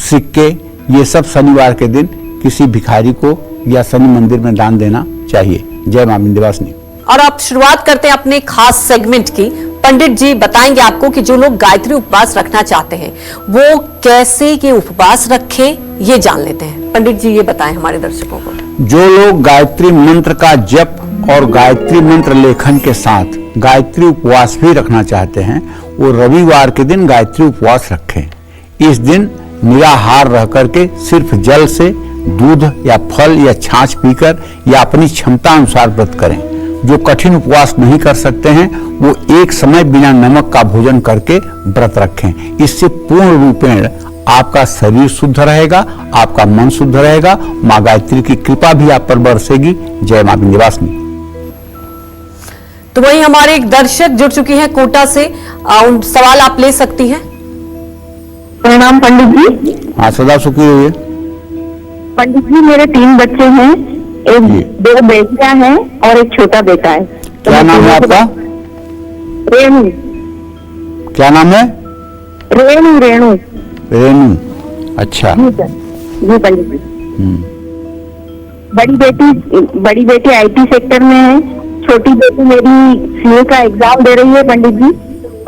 सिक्के, ये सब शनिवार के दिन किसी भिखारी को या शनि मंदिर में दान देना चाहिए। जय मां विंध्यवासिनी। और आप शुरुआत करते हैं अपने खास सेगमेंट की। पंडित जी बताएंगे आपको कि जो लोग गायत्री उपवास रखना चाहते हैं वो कैसे ये उपवास रखें, ये जान लेते हैं। पंडित जी ये बताएं हमारे दर्शकों को। जो लोग गायत्री मंत्र का जप और गायत्री मंत्र लेखन के साथ गायत्री उपवास भी रखना चाहते हैं, वो रविवार के दिन गायत्री उपवास रखें। इस दिन निराहार रह करके सिर्फ जल से, दूध या फल या छाछ पीकर या अपनी क्षमता अनुसार व्रत करें। जो कठिन उपवास नहीं कर सकते हैं वो एक समय बिना नमक का भोजन करके व्रत रखें। इससे पूर्ण रूपेण आपका शरीर शुद्ध रहेगा, आपका मन शुद्ध रहेगा, माँ गायत्री की कृपा भी आप पर बरसेगी। जय मां विंध्यवासिनी। तो वही हमारे एक दर्शक जुड़ चुकी हैं कोटा से, उन सवाल आप ले सकती हैं। प्रणाम पंडित जी। हाँ, सदा सुखी रहिए। पंडित जी, मेरे 3 बच्चे हैं, जी। 2 बेटियां हैं और एक छोटा बेटा है। क्या नाम है आपका? रेणु। क्या नाम है? रेणु। रेणु। रेणु। अच्छा। जी सर। जी पंडित जी। बड़ी बेटी IT सेक्टर में है, छोटी बेटी मेरी सीए का एग्जाम दे रही है पंडित जी,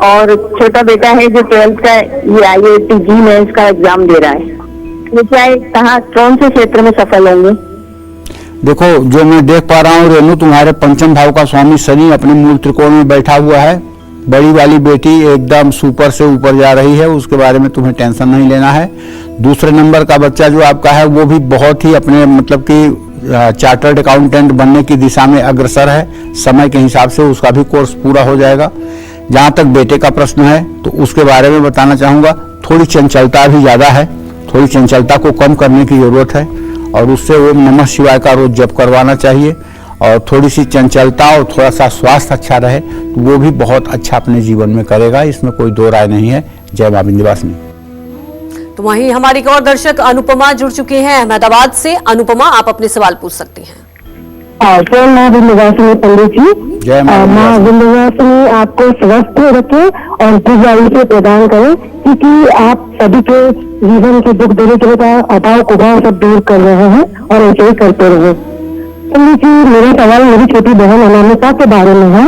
और छोटा बेटा है जो 12th का ये IIT जी मेंस का एग्जाम दे रहा है। ये क्या है, कहाँ कौन से क्षेत्र में सफल होंगे? देखो, जो मैं देख पा रहा हूँ रेणु, तुम्हारे पंचम भाव का स्वामी शनि अपने मूल त्रिकोण में बैठा हुआ है। बड़ी वाली बेटी एकदम सुपर से ऊपर जा रही है, उसके बारे में तुम्हें टेंशन नहीं लेना है। दूसरे नंबर का बच्चा जो आपका है वो भी बहुत ही अपने मतलब कि चार्टर्ड अकाउंटेंट बनने की दिशा में अग्रसर है। समय के हिसाब से उसका भी कोर्स पूरा हो जाएगा। जहाँ तक बेटे का प्रश्न है तो उसके बारे में बताना चाहूँगा, थोड़ी चंचलता भी ज़्यादा है, थोड़ी चंचलता को कम करने की ज़रूरत है और उससे ओम नमः शिवाय का रोज जप करवाना चाहिए। और थोड़ी सी चंचलता और थोड़ा सा स्वास्थ्य अच्छा रहे तो वो भी बहुत अच्छा अपने जीवन में करेगा, इसमें कोई दो राय नहीं है। जय मां विंध्यवासिनी। तो वहीं हमारी एक और दर्शक अनुपमा जुड़ चुकी हैं अहमदाबाद से। अनुपमा, आप अपने सवाल पूछ सकती हैं। जय मां विंध्यवासिनी पंडित जी। जय मां विंध्यवासिनी आपको स्वस्थ रखे और दीर्घायु से प्रदान करे, क्योंकि आप सभी के जीवन के दुख दरिद्र का अभाव कुभाव सब दूर कर रहे हैं और ऐसे ही करते रहे। पंडित जी, मेरा सवाल मेरी छोटी बहन अनामिका के बारे में है।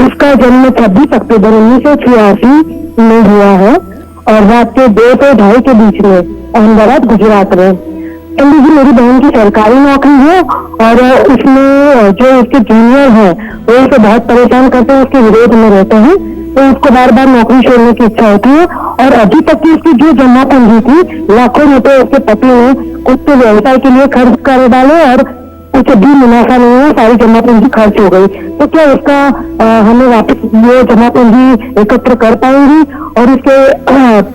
उसका जन्म 26 अक्टूबर 1986 में हुआ है और रात के 2 से 2:30 के बीच में अहमदाबाद गुजरात में। पंडित जी, मेरी बहन की सरकारी नौकरी है और उसमें जो उसके जूनियर हैं वो उसे बहुत परेशान करते हैं, उसके विरोध में रहते हैं, तो उसको बार बार नौकरी छोड़ने की इच्छा होती है। और अभी तक की उसकी जो जमा पूंजी थी लाखों रुपए उसके पति ने कुछ तो व्यवसाय के लिए खर्च कर डाले और उसे भी मुनाफा नहीं है, सारी जमा पूंजी खर्च हो गई। तो क्या उसका हमें वापस ये जमा पूंजी एकत्र कर पाएंगी और उसके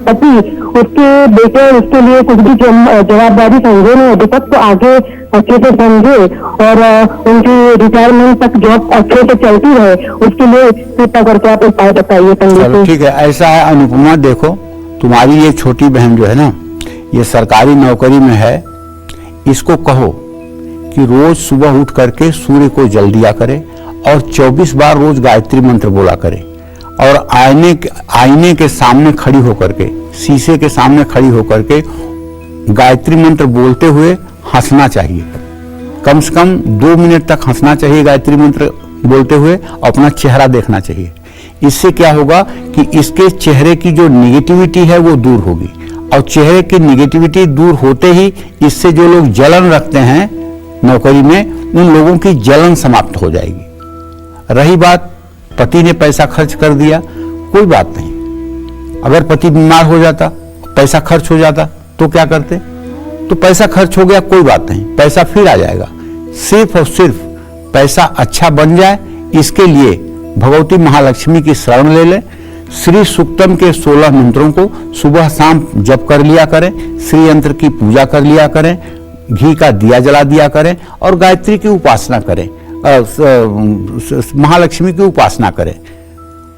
पति उसके बेटे उसके लिए कुछ भी जवाबदारी समझे नहीं अभी तक, तो आगे अच्छे से समझे और उनकी रिटायरमेंट तक जॉब अच्छे से चलती रहे, उसके लिए कृपया करके आप उपाय बताइए पंडित जी। ठीक है, ऐसा है अनुपमा, देखो तुम्हारी ये छोटी बहन जो है ना, ये सरकारी नौकरी में है, इसको कहो कि रोज सुबह उठ करके सूर्य को जल दिया करे और 24 बार रोज गायत्री मंत्र बोला करे और आईने के सामने खड़ी होकर के, शीशे के सामने खड़ी होकर के गायत्री मंत्र बोलते हुए हंसना चाहिए। कम से कम 2 मिनट तक हंसना चाहिए गायत्री मंत्र बोलते हुए, अपना चेहरा देखना चाहिए। इससे क्या होगा कि इसके चेहरे की जो निगेटिविटी है वो दूर होगी और चेहरे की निगेटिविटी दूर होते ही इससे जो लोग जलन रखते हैं नौकरी में, उन लोगों की जलन समाप्त हो जाएगी। रही बात पति ने पैसा खर्च कर दिया, कोई बात नहीं। अगर पति बीमार हो जाता, पैसा खर्च हो जाता तो क्या करते? तो पैसा खर्च हो गया, कोई बात नहीं, पैसा फिर आ जाएगा। सिर्फ और सिर्फ पैसा अच्छा बन जाए, इसके लिए भगवती महालक्ष्मी की शरण ले लें। श्री सूक्तम के 16 मंत्रों को सुबह शाम जप कर लिया करें, श्री यंत्र की पूजा कर लिया करें, घी का दिया जला दिया करें और गायत्री की उपासना करें, महालक्ष्मी की उपासना करें।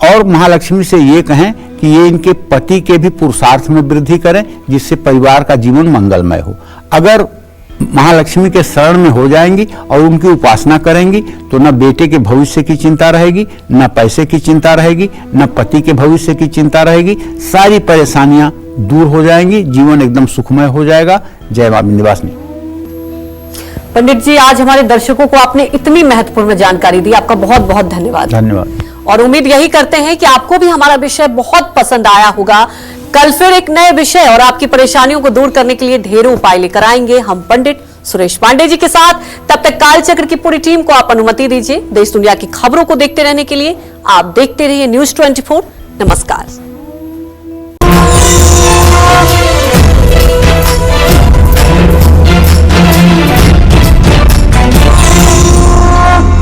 और महालक्ष्मी से ये कहें कि ये इनके पति के भी पुरुषार्थ में वृद्धि करें, जिससे परिवार का जीवन मंगलमय हो। अगर महालक्ष्मी के शरण में हो जाएंगी और उनकी उपासना करेंगी तो न बेटे के भविष्य की चिंता रहेगी, न पैसे की चिंता रहेगी, न पति के भविष्य की चिंता रहेगी। सारी परेशानियां दूर हो जाएंगी, जीवन एकदम सुखमय हो जाएगा। जय मां विंध्यवासिनी। पंडित जी, आज हमारे दर्शकों को आपने इतनी महत्वपूर्ण जानकारी दी, आपका बहुत बहुत धन्यवाद। धन्यवाद। और उम्मीद यही करते हैं कि आपको भी हमारा विषय बहुत पसंद आया होगा। कल फिर एक नए विषय और आपकी परेशानियों को दूर करने के लिए ढेरों उपाय लेकर आएंगे हम पंडित सुरेश पांडे जी के साथ। तब तक कालचक्र की पूरी टीम को आप अनुमति दीजिए। देश दुनिया की खबरों को देखते रहने के लिए आप देखते रहिए News 24। नमस्कार।